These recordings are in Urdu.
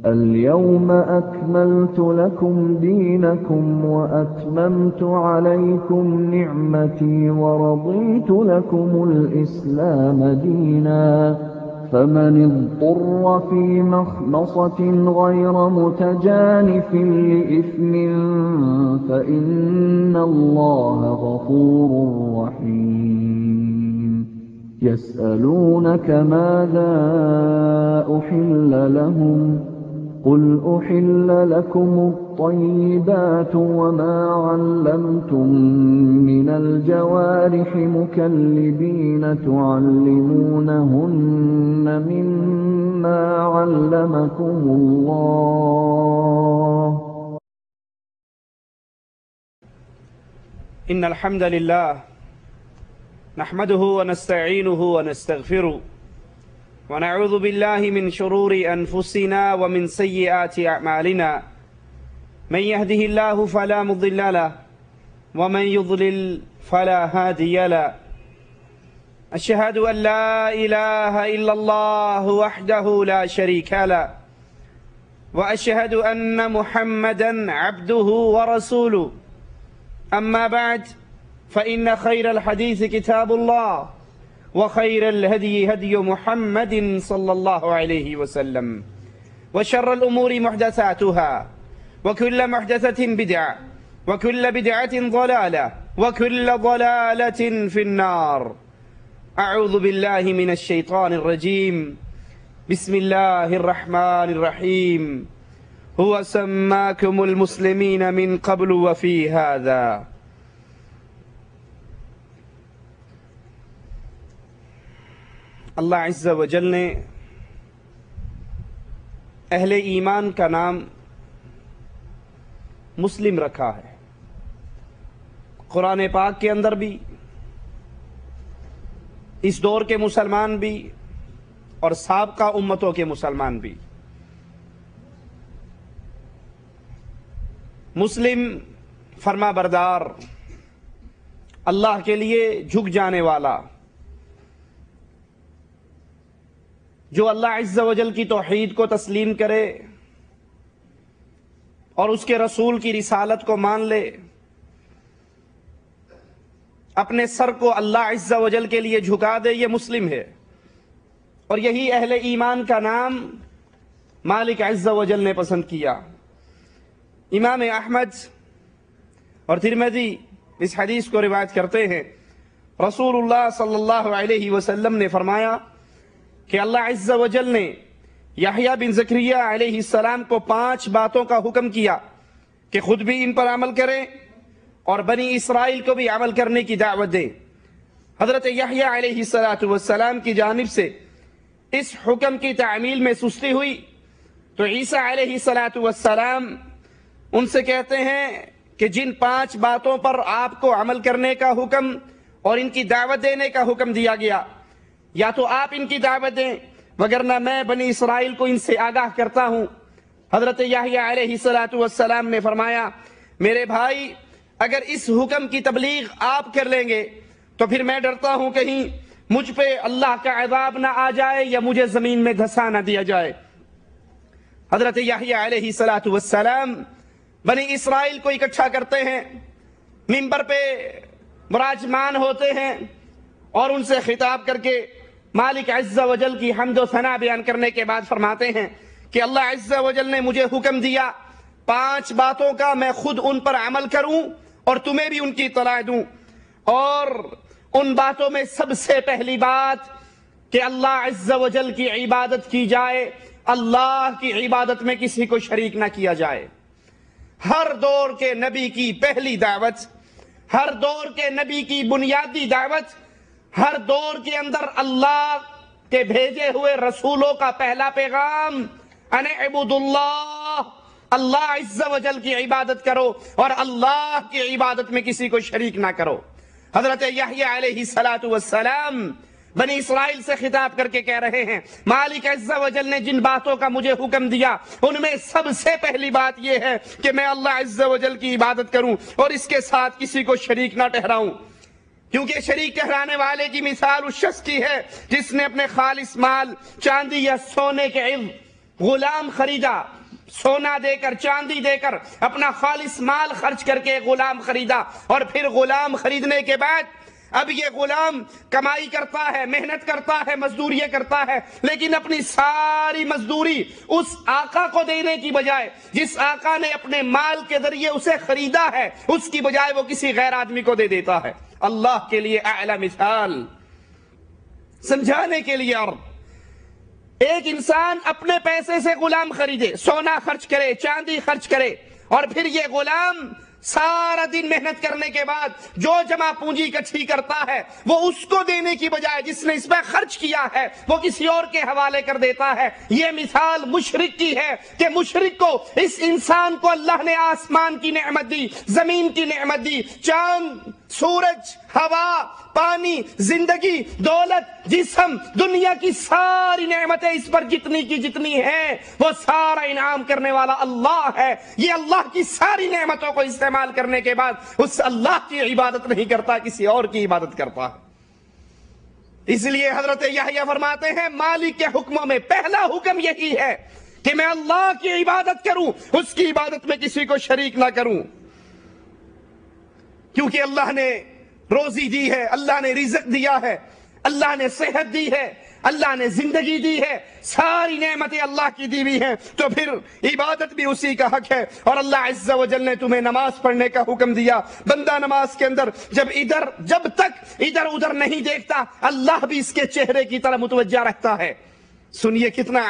اليوم أكملت لكم دينكم وأتممت عليكم نعمتي ورضيت لكم الإسلام دينا فمن اضطر في مخمصة غير متجانف لإثم فإن الله غفور رحيم يسألونك ماذا أحل لهم قل أحل لكم الطيبات وما علمتم من الجوارح مكلبين تعلمونهن مما علمكم الله إن الحمد لله نحمده ونستعينه ونستغفره ونعوذ بالله من شرور أنفسنا ومن سيئات أعمالنا من يهده الله فلا مضل له ومن يضلل فلا هادي له أشهد أن لا إله إلا الله وحده لا شريك له وأشهد أن محمدا عبده ورسوله أما بعد فإن خير الحديث كتاب الله وخير الهدي هدي محمد صلى الله عليه وسلم وشر الأمور محدثاتها وكل محدثة بدعة وكل بدعة ضلالة وكل ضلالة في النار أعوذ بالله من الشيطان الرجيم بسم الله الرحمن الرحيم هو سماكم المسلمين من قبل وفي هذا اللہ عز و جل نے اہل ایمان کا نام مسلم رکھا ہے۔ قرآن پاک کے اندر بھی اس دور کے مسلمان بھی اور سابقہ امتوں کے مسلمان بھی مسلم فرما بردار، اللہ کے لیے جھک جانے والا، جو اللہ عز و جل کی توحید کو تسلیم کرے اور اس کے رسول کی رسالت کو مان لے، اپنے سر کو اللہ عز و جل کے لیے جھکا دے، یہ مسلم ہے۔ اور یہی اہل ایمان کا نام مالک عز و جل نے پسند کیا۔ امام احمد اور ترمذی اس حدیث کو روایت کرتے ہیں، رسول اللہ صلی اللہ علیہ وسلم نے فرمایا کہ اللہ عز و جل نے یحییٰ بن زکریا علیہ السلام کو 5 باتوں کا حکم کیا کہ خود بھی ان پر عمل کریں اور بنی اسرائیل کو بھی عمل کرنے کی دعوت دیں۔ حضرت یحییٰ علیہ السلام کی جانب سے اس حکم کی تعمیل میں سستی ہوئی تو عیسیٰ علیہ السلام ان سے کہتے ہیں کہ جن 5 باتوں پر آپ کو عمل کرنے کا حکم اور ان کی دعوت دینے کا حکم دیا گیا، یا تو آپ ان کی دعوت دیں وگرنہ میں بنی اسرائیل کو ان سے آگاہ کرتا ہوں۔ حضرت یحییٰ علیہ السلام نے فرمایا، میرے بھائی اگر اس حکم کی تبلیغ آپ کر لیں گے تو پھر میں ڈرتا ہوں کہیں مجھ پہ اللہ کا عذاب نہ آ جائے یا مجھے زمین میں دھسا نہ دیا جائے۔ حضرت یحییٰ علیہ السلام بنی اسرائیل کو اکٹھا کرتے ہیں، منبر پہ براجمان ہوتے ہیں اور ان سے خطاب کر کے مالک عز و جل کی حمد و ثنا بیان کرنے کے بعد فرماتے ہیں کہ اللہ عز و جل نے مجھے حکم دیا 5 باتوں کا، میں خود ان پر عمل کروں اور تمہیں بھی ان کی اطلاع دوں۔ اور ان باتوں میں سب سے پہلی بات کہ اللہ عز و جل کی عبادت کی جائے، اللہ کی عبادت میں کسی کو شریک نہ کیا جائے۔ ہر دور کے نبی کی پہلی دعوت، ہر دور کے نبی کی بنیادی دعوت، ہر دور کے اندر اللہ کے بھیجے ہوئے رسولوں کا پہلا پیغام ان اعبدوا اللہ، اللہ عز و جل کی عبادت کرو اور اللہ کی عبادت میں کسی کو شریک نہ کرو۔ حضرت یحییٰ علیہ السلام بنی اسرائیل سے خطاب کر کے کہہ رہے ہیں مالک عز و جل نے جن باتوں کا مجھے حکم دیا ان میں سب سے پہلی بات یہ ہے کہ میں اللہ عز و جل کی عبادت کروں اور اس کے ساتھ کسی کو شریک نہ ٹھہراؤں، کیونکہ شریک ٹھہرانے والے کی مثال اس شخص کی ہے جس نے اپنے خالص مال چاندی یا سونے کے عوض غلام خریدا، سونا دے کر، چاندی دے کر، اپنا خالص مال خرچ کر کے غلام خریدا، اور پھر غلام خریدنے کے بعد اب یہ غلام کمائی کرتا ہے، محنت کرتا ہے، مزدوری کرتا ہے، لیکن اپنی ساری مزدوری اس آقا کو دینے کی بجائے، جس آقا نے اپنے مال کے ذریعے اسے خریدا ہے، اس کی بجائے وہ کسی غیر آدمی کو دے دیتا ہے۔ اللہ کے لیے اعلی مثال سمجھانے کے لیے عرض، ایک انسان اپنے پیسے سے غلام خریدے، سونا خرچ کرے، چاندی خرچ کرے، اور پھر یہ غلام سارا دن محنت کرنے کے بعد جو جمع پونجی اکٹھی کرتا ہے وہ اس کو دینے کی بجائے جس نے اس پہ خرچ کیا ہے وہ کسی اور کے حوالے کر دیتا ہے۔ یہ مثال مشرک کی ہے کہ مشرک کو، اس انسان کو اللہ نے آسمان کی نعمت دی، زمین کی نعمت دی، چاند، سورج، ہوا، پانی، زندگی، دولت، جسم، دنیا کی ساری نعمتیں اس پر جتنی کی جتنی ہیں وہ سارا انعام کرنے والا اللہ ہے۔ یہ اللہ کی ساری نعمتوں کو استعمال کرنے کے بعد اس اللہ کی عبادت نہیں کرتا، کسی اور کی عبادت کرتا ہے۔ اس لیے حضرت یحییٰ فرماتے ہیں مالک کے حکموں میں پہلا حکم یہی ہے کہ میں اللہ کی عبادت کروں، اس کی عبادت میں کسی کو شریک نہ کروں، کیونکہ اللہ نے روزی دی ہے، اللہ نے رزق دیا ہے، اللہ نے صحت دی ہے، اللہ نے زندگی دی ہے، ساری نعمتیں اللہ کی دی ہوئی ہیں، تو پھر عبادت بھی اسی کا حق ہے۔ اور اللہ عز و جل نے تمہیں نماز پڑھنے کا حکم دیا، بندہ نماز کے اندر جب تک ادھر ادھر نہیں دیکھتا اللہ بھی اس کے چہرے کی طرف متوجہ رہتا ہے۔ سنیے کتنا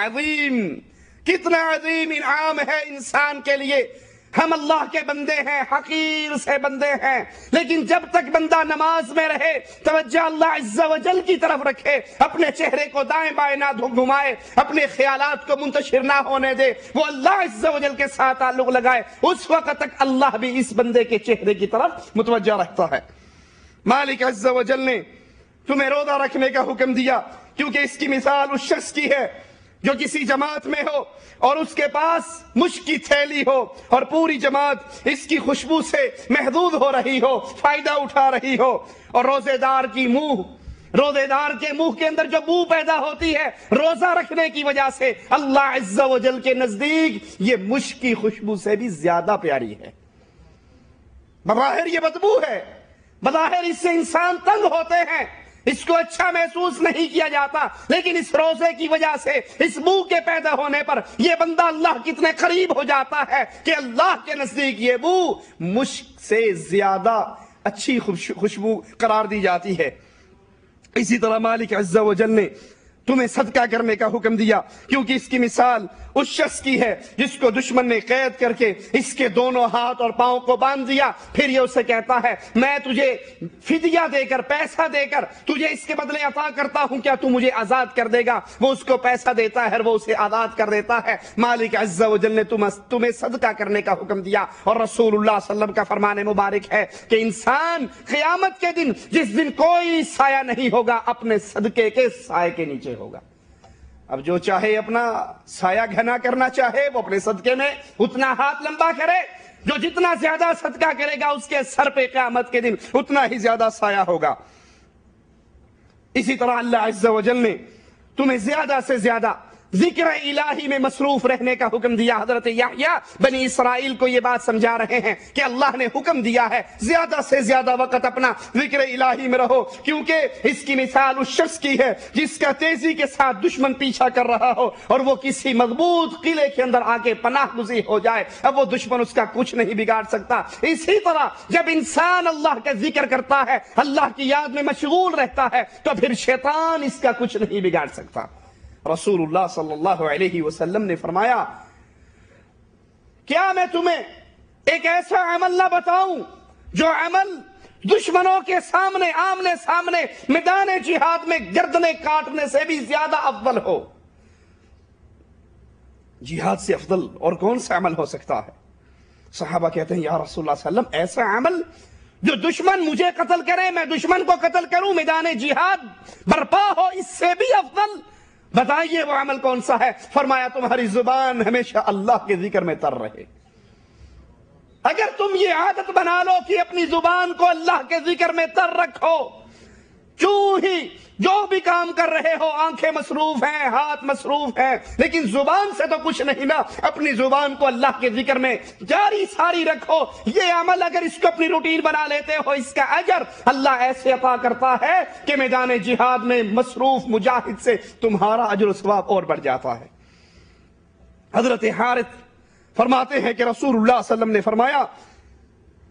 عظیم انعام ہے انسان کے لیے۔ ہم اللہ کے بندے ہیں، حقیر سے بندے ہیں، لیکن جب تک بندہ نماز میں رہے، توجہ اللہ عز و جل کی طرف رکھے، اپنے چہرے کو دائیں بائیں نہ گھمائے، اپنے خیالات کو منتشر نہ ہونے دے، وہ اللہ عز و جل کے ساتھ تعلق لگائے، اس وقت تک اللہ بھی اس بندے کے چہرے کی طرف متوجہ رہتا ہے۔ مالک عز و جل نے تمہیں روزہ رکھنے کا حکم دیا، کیونکہ اس کی مثال اس شخص کی ہے جو کسی جماعت میں ہو اور اس کے پاس مشک کی تھیلی ہو اور پوری جماعت اس کی خوشبو سے محظوظ ہو رہی ہو، فائدہ اٹھا رہی ہو، اور روزے دار کے منہ کے اندر جو بو پیدا ہوتی ہے روزہ رکھنے کی وجہ سے، اللہ عز و جل کے نزدیک یہ مشک کی خوشبو سے بھی زیادہ پیاری ہے۔ بظاہر یہ بدبو ہے، بظاہر اس سے انسان تنگ ہوتے ہیں، اس کو اچھا محسوس نہیں کیا جاتا، لیکن اس روزے کی وجہ سے، اس بو کے پیدا ہونے پر یہ بندہ اللہ کتنے قریب ہو جاتا ہے کہ اللہ کے نزدیک یہ بو مشک سے زیادہ اچھی خوشبو قرار دی جاتی ہے۔ اسی طرح مالک عز و جل نے تمہیں صدقہ کرنے کا حکم دیا، کیونکہ اس کی مثال اس شخص کی ہے جس کو دشمن نے قید کر کے اس کے دونوں ہاتھ اور پاؤں کو باندھ دیا، پھر یہ اسے کہتا ہے میں تجھے فدیہ دے کر، پیسہ دے کر تجھے اس کے بدلے عطا کرتا ہوں، کیا تو مجھے آزاد کر دے گا؟ وہ اس کو پیسہ دیتا ہے اور وہ اسے آزاد کر دیتا ہے۔ مالک عز و جل نے تمہیں صدقہ کرنے کا حکم دیا، اور رسول اللہ صلی اللہ علیہ وسلم کا فرمان مبارک ہے کہ انسان قیامت کے دن، جس دن کوئی سایہ نہیں ہوگا، اپنے صدقے کے سائے کے نیچے ہوگا۔ اب جو چاہے اپنا سایہ گھنا کرنا چاہے وہ اپنے صدقے میں اتنا ہاتھ لمبا کرے، جو جتنا زیادہ صدقہ کرے گا اس کے سر پہ قیامت کے دن اتنا ہی زیادہ سایہ ہوگا۔ اسی طرح اللہ عز و جل نے تمہیں زیادہ سے زیادہ ذکر الہی میں مصروف رہنے کا حکم دیا۔ حضرت یحییٰ بنی اسرائیل کو یہ بات سمجھا رہے ہیں کہ اللہ نے حکم دیا ہے زیادہ سے زیادہ وقت اپنا ذکر الہی میں رہو، کیونکہ اس کی مثال اس شخص کی ہے جس کا تیزی کے ساتھ دشمن پیچھا کر رہا ہو اور وہ کسی مضبوط قلعے کے اندر آ کے پناہ گزین ہو جائے، اب وہ دشمن اس کا کچھ نہیں بگاڑ سکتا۔ اسی طرح جب انسان اللہ کا ذکر کرتا ہے، اللہ کی یاد میں مشغول رہتا ہے، تو پھر شیطان اس کا کچھ نہیں بگاڑ سکتا۔ رسول اللہ صلی اللہ علیہ وسلم نے فرمایا کیا میں تمہیں ایک ایسا عمل نہ بتاؤں جو عمل دشمنوں کے سامنے، آمنے سامنے میدان جہاد میں گردنیں کاٹنے سے بھی زیادہ افضل ہو؟ جہاد سے افضل اور کون سا عمل ہو سکتا ہے؟ صحابہ کہتے ہیں یا رسول اللہ صلی اللہ علیہ وسلم ایسا عمل جو دشمن مجھے قتل کرے، میں دشمن کو قتل کروں، میدان جہاد برپا ہو، اس سے بھی افضل بتائیے وہ عمل کون سا ہے؟ فرمایا تمہاری زبان ہمیشہ اللہ کے ذکر میں تر رہے۔ اگر تم یہ عادت بنا لو کہ اپنی زبان کو اللہ کے ذکر میں تر رکھو، کیوں ہی جو بھی کام کر رہے ہو آنکھیں مصروف ہیں، ہاتھ مصروف ہیں، لیکن زبان سے تو کچھ نہیں نا۔ اپنی زبان کو اللہ کے ذکر میں جاری ساری رکھو۔ یہ عمل اگر اس کو اپنی روٹین بنا لیتے ہو، اس کا اجر اللہ ایسے عطا کرتا ہے کہ میدان جہاد میں مصروف مجاہد سے تمہارا اجر و ثواب اور بڑھ جاتا ہے۔ حضرت حارث فرماتے ہیں کہ رسول اللہ صلی اللہ علیہ وسلم نے فرمایا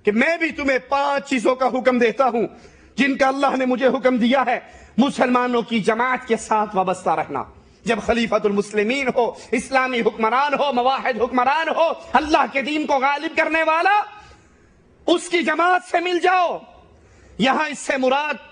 کہ میں بھی تمہیں 5 چیزوں کا حکم دیتا ہوں جن کا اللہ نے مجھے حکم دیا ہے۔ مسلمانوں کی جماعت کے ساتھ وابستہ رہنا۔ جب خلیفۃ المسلمین ہو، اسلامی حکمران ہو، مواحد حکمران ہو، اللہ کے دین کو غالب کرنے والا، اس کی جماعت سے مل جاؤ۔ یہاں اس سے مراد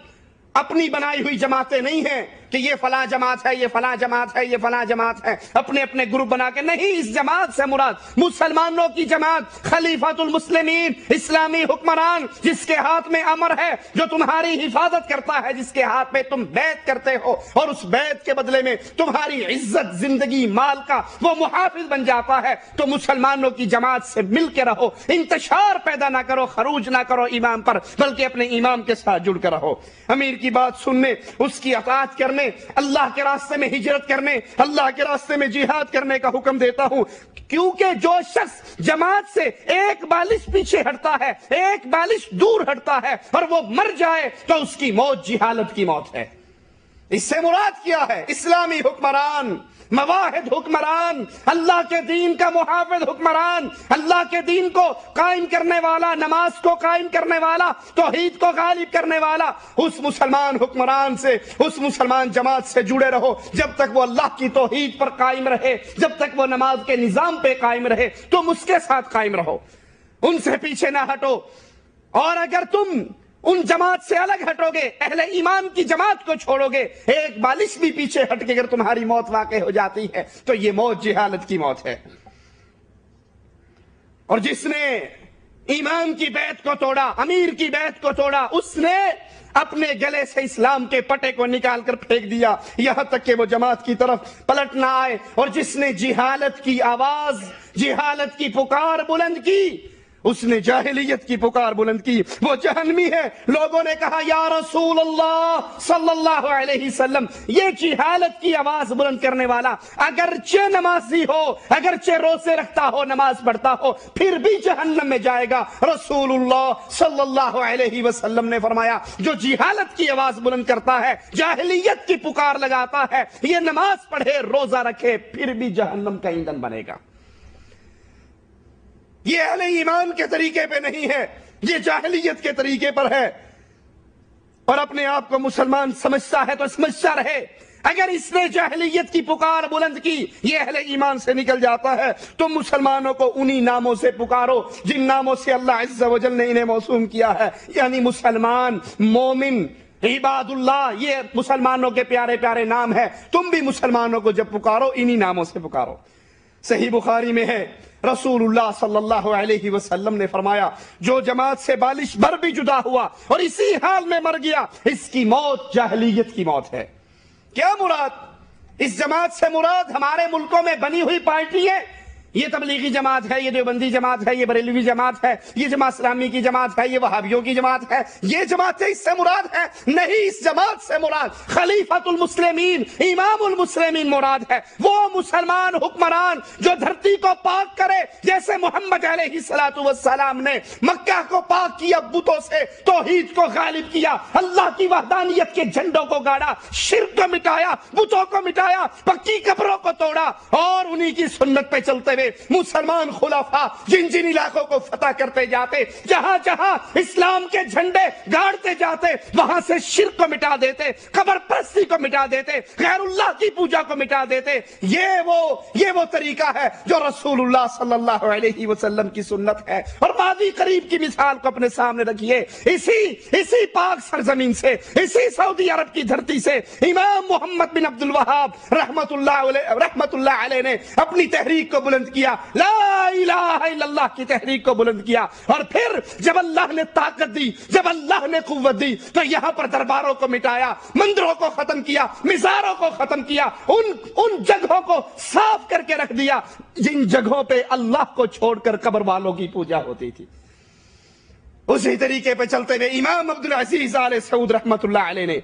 اپنی بنائی ہوئی جماعتیں نہیں ہیں کہ یہ فلاں جماعت ہے، یہ فلاں جماعت ہے، یہ فلاں جماعت ہے، اپنے اپنے گروپ بنا کے نہیں۔ اس جماعت سے مراد مسلمانوں کی جماعت، خلیفۃ المسلمین، اسلامی حکمران، جس کے ہاتھ میں امر ہے، جو تمہاری حفاظت کرتا ہے، جس کے ہاتھ میں تم بیعت کرتے ہو، اور اس بیعت کے بدلے میں تمہاری عزت، زندگی، مال کا وہ محافظ بن جاتا ہے۔ تو مسلمانوں کی جماعت سے مل کے رہو، انتشار پیدا نہ کرو، خروج نہ کرو امام پر، بلکہ اپنے امام کے ساتھ جڑ کر رہو۔ امیر کی بات سننے، اس کی اطاعت کرنے، اللہ کے راستے میں ہجرت کرنے، اللہ کے راستے میں جہاد کرنے کا حکم دیتا ہوں، کیونکہ جو شخص جماعت سے ایک بالش پیچھے ہٹتا ہے، ایک بالش دور ہٹتا ہے، اور وہ مر جائے تو اس کی موت جہالت کی موت ہے۔ اس سے مراد کیا ہے؟ اسلامی حکمران، مواحد حکمران، اللہ کے دین کا محافظ حکمران، اللہ کے دین کو قائم کرنے والا، نماز کو قائم کرنے والا، توحید کو غالب کرنے والا، اس مسلمان حکمران سے، اس مسلمان جماعت سے جڑے رہو۔ جب تک وہ اللہ کی توحید پر قائم رہے، جب تک وہ نماز کے نظام پہ قائم رہے، تم اس کے ساتھ قائم رہو، ان سے پیچھے نہ ہٹو۔ اور اگر تم ان جماعت سے الگ ہٹو گے، اہل ایمان کی جماعت کو چھوڑو گے، ایک بالش بھی پیچھے ہٹ کے اگر تمہاری موت واقع ہو جاتی ہے تو یہ موت جہالت کی موت ہے۔ اور جس نے ایمان کی بیعت کو توڑا، امیر کی بیعت کو توڑا، اس نے اپنے گلے سے اسلام کے پٹے کو نکال کر پھینک دیا، یہاں تک کہ وہ جماعت کی طرف پلٹ نہ آئے۔ اور جس نے جہالت کی آواز، جہالت کی پکار بلند کی، اس نے جاہلیت کی پکار بلند کی، وہ جہنمی ہے۔ لوگوں نے کہا یا رسول اللہ صلی اللہ علیہ وسلم، یہ جہالت کی آواز بلند کرنے والا اگرچہ نمازی ہو، اگرچہ روزے رکھتا ہو، نماز پڑھتا ہو، پھر بھی جہنم میں جائے گا۔ رسول اللہ صلی اللہ علیہ وسلم نے فرمایا جو جہالت کی آواز بلند کرتا ہے، جاہلیت کی پکار لگاتا ہے، یہ نماز پڑھے، روزہ رکھے، پھر بھی جہنم کا ایندھن بنے گا۔ یہ اہل ایمان کے طریقے پہ نہیں ہے، یہ جاہلیت کے طریقے پر ہے۔ اور اپنے آپ کو مسلمان سمجھتا ہے تو سمجھتا رہے، اگر اس نے جاہلیت کی پکار بلند کی، یہ اہل ایمان سے نکل جاتا ہے، تو مسلمانوں کو انہی ناموں سے پکارو جن ناموں سے اللہ عز و جل نے انہیں موسوم کیا ہے، یعنی مسلمان، مومن، عباد اللہ، یہ مسلمانوں کے پیارے پیارے نام ہے۔ تم بھی مسلمانوں کو جب پکارو انہی ناموں سے پکارو۔ صحیح بخاری میں ہے، رسول اللہ صلی اللہ علیہ وسلم نے فرمایا جو جماعت سے بالش بھر بھی جدا ہوا اور اسی حال میں مر گیا، اس کی موت جاہلیت کی موت ہے۔ کیا مراد؟ اس جماعت سے مراد ہمارے ملکوں میں بنی ہوئی پارٹی ہے، یہ تبلیغی جماعت ہے، یہ دیوبندی جماعت ہے، یہ بریلوی جماعت ہے، یہ جماعت اسلامی کی جماعت ہے، یہ وہابیوں کی جماعت ہے، یہ جماعتیں اس سے مراد ہے؟ نہیں، اس جماعت سے مراد خلیفۃ المسلمین، امام المسلمین مراد ہے، وہ مسلمان حکمران جو دھرتی کو پاک کرے، جیسے محمد علیہ السلام نے مکہ کو پاک کیا، بتوں سے توحید کو غالب کیا، اللہ کی وحدانیت کے جھنڈوں کو گاڑا، شرک کو مٹایا، بتوں کو مٹایا، پکی قبروں کو توڑا، اور انہی کی سنت پہ چلتے مسلمان خلفاء جن جن علاقوں کو فتح کرتے جاتے، جہاں جہاں اسلام کے جھنڈے گاڑتے جاتے، وہاں سے شرک کو مٹا دیتے، قبر پرستی کو مٹا دیتے، غیر اللہ کی پوجا کو مٹا دیتے۔ یہ وہ طریقہ ہے جو رسول اللہ صلی اللہ علیہ وسلم کی سنت ہے۔ اور ماضی قریب کی مثال کو اپنے سامنے رکھیے، اسی پاک سرزمین سے، اسی سعودی عرب کی دھرتی سے امام محمد بن عبد الوہاب رحمت اللہ علیہ نے اپنی تحریک کو بلند کیا، لا الہ الا اللہ کی تحریک کو بلند کیا۔ اور پھر جب اللہ نے طاقت دی، جب اللہ نے قوت دی، تو یہاں پر درباروں کو مٹایا، مندروں کو ختم کیا، مزاروں کو ختم کیا، ان جگہوں کو صاف کر کے رکھ دیا جن جگہوں پہ اللہ کو چھوڑ کر قبر والوں کی پوجا ہوتی تھی۔ اسی طریقے پہ چلتے ہوئے امام عبدالعزیز آل سعود رحمت اللہ علیہ نے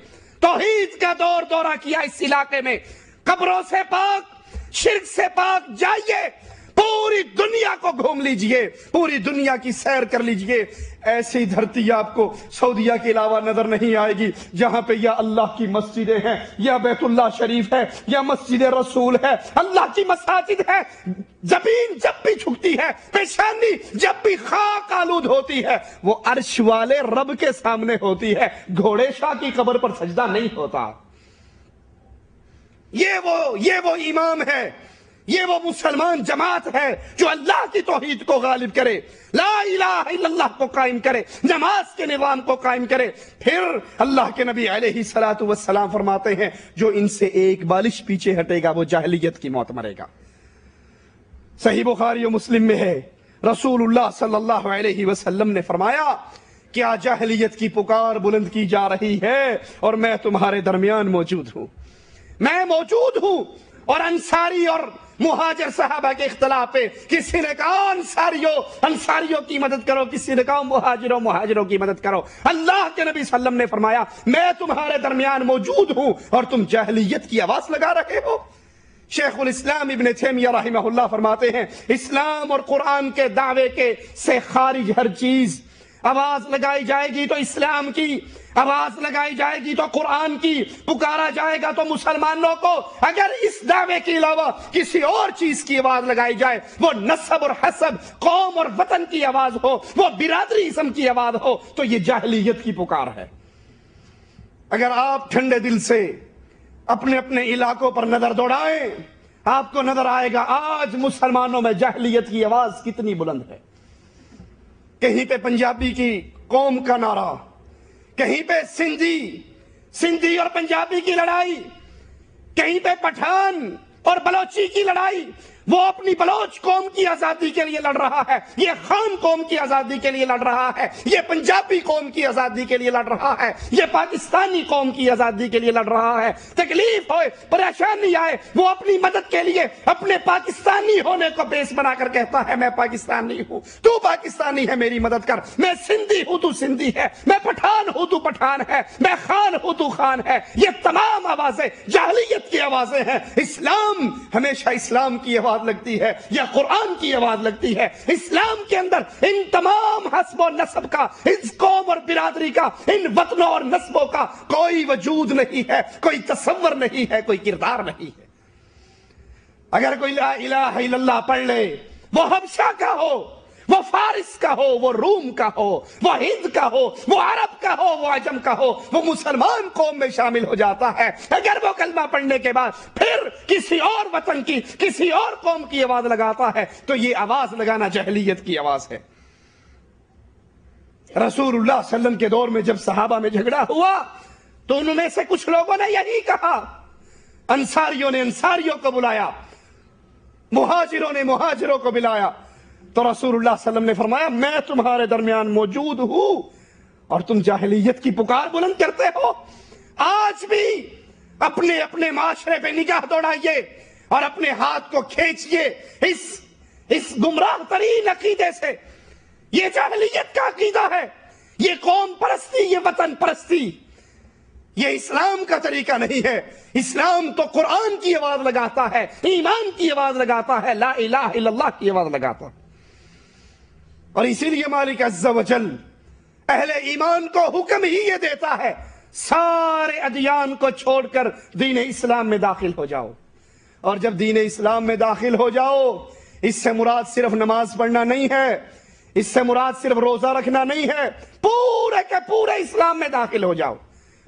توحید کا دورہ کیا اس علاقے میں، قبروں سے پاک، شرک سے پاک جائیے، پوری دنیا کو گھوم لیجئے، پوری دنیا کی سیر کر لیجئے، ایسی دھرتی آپ کو سعودیہ کے علاوہ نظر نہیں آئے گی جہاں پہ یا اللہ کی مسجدیں ہیں، یا بیت اللہ شریف ہے، یا مسجد رسول ہے، اللہ کی مساجد ہے۔ زمین جب بھی جھکتی ہے، پیشانی جب بھی خاک آلود ہوتی ہے، وہ عرش والے رب کے سامنے ہوتی ہے، گھوڑے شاہ کی قبر پر سجدہ نہیں ہوتا۔ یہ وہ امام ہے، یہ وہ مسلمان جماعت ہے جو اللہ کی توحید کو غالب کرے، لا الہ الا اللہ کو قائم کرے، نماز کے نظام کو قائم کرے۔ پھر اللہ کے نبی علیہ السلام فرماتے ہیں جو ان سے ایک بالش پیچھے ہٹے گا وہ جاہلیت کی موت مرے گا۔ صحیح بخاری و مسلم میں ہے، رسول اللہ صلی اللہ علیہ وسلم نے فرمایا کیا جاہلیت کی پکار بلند کی جا رہی ہے اور میں تمہارے درمیان موجود ہوں، میں موجود ہوں۔ اور انصاری اور مہاجر صحابہ کے اختلاف پہ کسی نے کہا انصاریوں کی مدد کرو، کسی نے کہا مہاجروں کی مدد کرو۔ اللہ کے نبی صلی اللہ علیہ وسلم نے فرمایا میں تمہارے درمیان موجود ہوں اور تم جاہلیت کی آواز لگا رہے ہو۔ شیخ الاسلام ابن تیمیہ رحمہ اللہ فرماتے ہیں اسلام اور قرآن کے دعوے کے سے خارج ہر چیز آواز لگائی جائے گی تو اسلام کی، آواز لگائی جائے گی تو قرآن کی، پکارا جائے گا تو مسلمانوں کو۔ اگر اس دعوے کے علاوہ کسی اور چیز کی آواز لگائی جائے، وہ نسب اور حسب، قوم اور وطن کی آواز ہو، وہ برادری اسم کی آواز ہو، تو یہ جاہلیت کی پکار ہے۔ اگر آپ ٹھنڈے دل سے اپنے اپنے علاقوں پر نظر دوڑائیں، آپ کو نظر آئے گا آج مسلمانوں میں جاہلیت کی آواز کتنی بلند ہے۔ کہیں پہ پنجابی کی قوم کا نعرہ، کہیں پہ سندھی اور پنجابی کی لڑائی، کہیں پہ پٹھان اور بلوچی کی لڑائی۔ وہ اپنی بلوچ قوم کی آزادی کے لیے لڑ رہا ہے، یہ خان قوم کی آزادی کے لیے لڑ رہا ہے، یہ پنجابی قوم کی آزادی کے لیے لڑ رہا ہے، یہ پاکستانی قوم کی آزادی کے لیے لڑ رہا ہے۔ تکلیف ہوئے، پریشانی آئے، وہ اپنی مدد کے لیے اپنے پاکستانی ہونے کو بیس بنا کر کہتا ہے میں پاکستانی ہوں، تو پاکستانی ہے میری مدد کر، میں سندھی ہوں تو سندھی ہے، میں پٹھان ہوں تو پٹھان ہے، میں خان ہوں تو خان ہے۔ یہ تمام آوازیں جاہلیت کی آوازیں ہیں۔ اسلام ہمیشہ اسلام کی آواز لگتی ہے یا قرآن کی آواز لگتی ہے۔ اسلام کے اندر ان تمام حسب و نسب کا، اس قوم اور برادری کا، ان وطنوں اور نسبوں کا کوئی وجود نہیں ہے، کوئی تصور نہیں ہے، کوئی کردار نہیں ہے۔ اگر کوئی لا الہ الا اللہ پڑھ لے، وہ حبشہ کا ہو، وہ فارس کا ہو، وہ روم کا ہو، وہ ہند کا ہو، وہ عرب کا ہو، وہ عجم کا ہو، وہ مسلمان قوم میں شامل ہو جاتا ہے۔ اگر وہ کلمہ پڑھنے کے بعد پھر کسی اور وطن کی، کسی اور قوم کی آواز لگاتا ہے تو یہ آواز لگانا جاہلیت کی آواز ہے۔ رسول اللہ صلی اللہ علیہ وسلم کے دور میں جب صحابہ میں جھگڑا ہوا تو ان میں سے کچھ لوگوں نے یہی کہا، انصاریوں نے انصاریوں کو بلایا، مہاجروں نے مہاجروں کو بلایا، تو رسول اللہ صلی اللہ علیہ وسلم نے فرمایا میں تمہارے درمیان موجود ہوں اور تم جاہلیت کی پکار بلند کرتے ہو۔ آج بھی اپنے اپنے معاشرے پہ نگاہ دوڑائیے اور اپنے ہاتھ کو کھینچیے اس گمراہ ترین عقیدے سے۔ یہ جاہلیت کا عقیدہ ہے، یہ قوم پرستی، یہ وطن پرستی، یہ اسلام کا طریقہ نہیں ہے۔ اسلام تو قرآن کی آواز لگاتا ہے، ایمان کی آواز لگاتا ہے، لا الہ الا اللہ کی آواز لگاتا ہے۔ اور اسی لیے مالک عز و جل اہل ایمان کو حکم ہی یہ دیتا ہے سارے ادیان کو چھوڑ کر دین اسلام میں داخل ہو جاؤ۔ اور جب دین اسلام میں داخل ہو جاؤ، اس سے مراد صرف نماز پڑھنا نہیں ہے، اس سے مراد صرف روزہ رکھنا نہیں ہے، پورے کے پورے اسلام میں داخل ہو جاؤ۔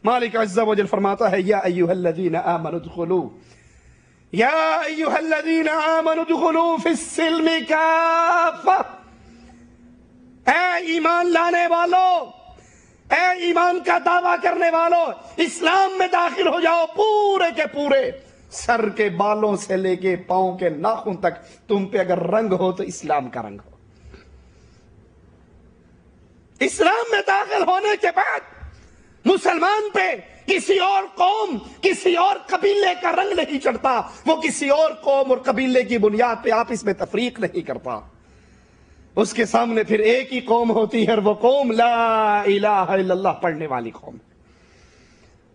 مالک عز و جل فرماتا ہے یا ایھا الذین آمنوا ادخلوا یا ایھا الذین آمنوا ادخلوا فی السلم کافہ، اے ایمان لانے والو، اے ایمان کا دعویٰ کرنے والو، اسلام میں داخل ہو جاؤ پورے کے پورے، سر کے بالوں سے لے کے پاؤں کے ناخن تک تم پہ اگر رنگ ہو تو اسلام کا رنگ ہو۔ اسلام میں داخل ہونے کے بعد مسلمان پہ کسی اور قوم، کسی اور قبیلے کا رنگ نہیں چڑھتا، وہ کسی اور قوم اور قبیلے کی بنیاد پہ آپس میں تفریق نہیں کرتا۔ اس کے سامنے پھر ایک ہی قوم ہوتی ہے اور وہ قوم لا الہ الا اللہ پڑھنے والی قوم۔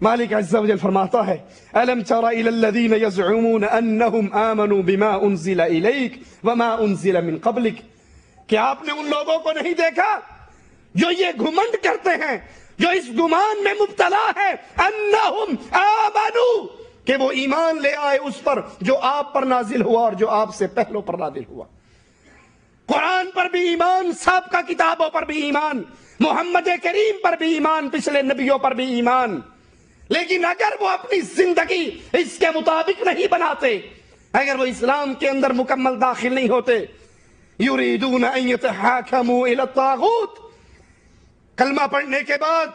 مالک عز و جل فرماتا ہے الم تر الی الذین یزعمون انہم آمنوا بما انزل الیک وما انزل من قبلک، کہ آپ نے ان لوگوں کو نہیں دیکھا جو یہ گھمنڈ کرتے ہیں، جو اس گمان میں مبتلا ہے انہم آمنوا، کہ وہ ایمان لے آئے اس پر جو آپ پر نازل ہوا اور جو آپ سے پہلوں پر نازل ہوا۔ قرآن پر بھی ایمان، سابقہ کتابوں پر بھی ایمان، محمد کریم پر بھی ایمان، پچھلے نبیوں پر بھی ایمان، لیکن اگر وہ اپنی زندگی اس کے مطابق نہیں بناتے، اگر وہ اسلام کے اندر مکمل داخل نہیں ہوتے، یریدون ان یتحاکموا الی الطاغوت، کلمہ پڑھنے کے بعد،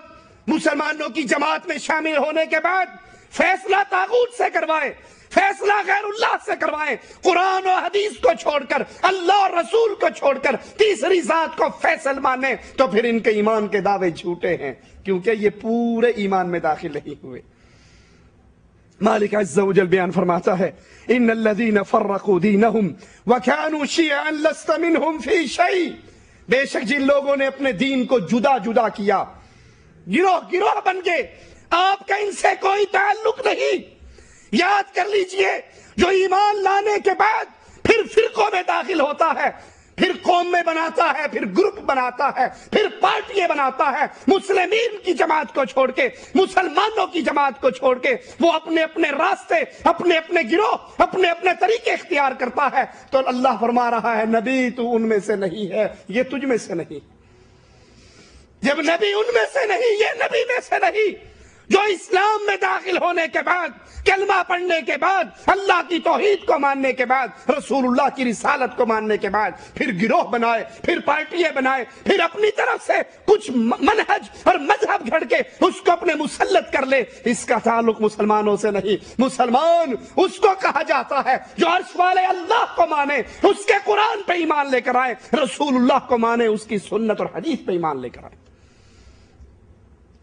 مسلمانوں کی جماعت میں شامل ہونے کے بعد فیصلہ طاغوت سے کروائے، فیصلہ غیر اللہ سے کروائیں، قرآن و حدیث کو چھوڑ کر، اللہ اور رسول کو چھوڑ کر تیسری ذات کو فیصل مانیں، تو پھر ان کے ایمان کے دعوے جھوٹے ہیں، کیونکہ یہ پورے ایمان میں داخل نہیں ہوئے۔ مالک عز و جل بیان فرماتا ہے ان الذین فرقوا دینہم وکانوا شیعا لست منہم فی شیء، بے شک جن لوگوں نے اپنے دین کو جدا جدا کیا، گروہ گروہ بن گئے، آپ کا ان سے کوئی تعلق نہیں۔ یاد کر لیجئے، جو ایمان لانے کے بعد پھر فرقوں میں داخل ہوتا ہے، پھر قوم میں بناتا ہے، پھر گروپ بناتا ہے، پھر پارٹیاں بناتا ہے، مسلمین کی جماعت کو چھوڑ کے، مسلمانوں کی جماعت کو چھوڑ کے وہ اپنے اپنے راستے، اپنے اپنے گروہ، اپنے اپنے طریقے اختیار کرتا ہے، تو اللہ فرما رہا ہے نبی تو ان میں سے نہیں ہے، یہ تجھ میں سے نہیں۔ جب نبی ان میں سے نہیں، یہ نبی میں سے نہیں، جو اسلام میں داخل ہونے کے بعد، کلمہ پڑھنے کے بعد، اللہ کی توحید کو ماننے کے بعد، رسول اللہ کی رسالت کو ماننے کے بعد پھر گروہ بنائے، پھر پارٹیاں بنائے، پھر اپنی طرف سے کچھ منہج اور مذہب گھڑ کے اس کو اپنے مسلط کر لے، اس کا تعلق مسلمانوں سے نہیں۔ مسلمان اس کو کہا جاتا ہے جو عرش والے اللہ کو مانے، اس کے قرآن پہ ایمان لے کر آئے، رسول اللہ کو مانے، اس کی سنت اور حدیث پہ ایمان لے کر آئے۔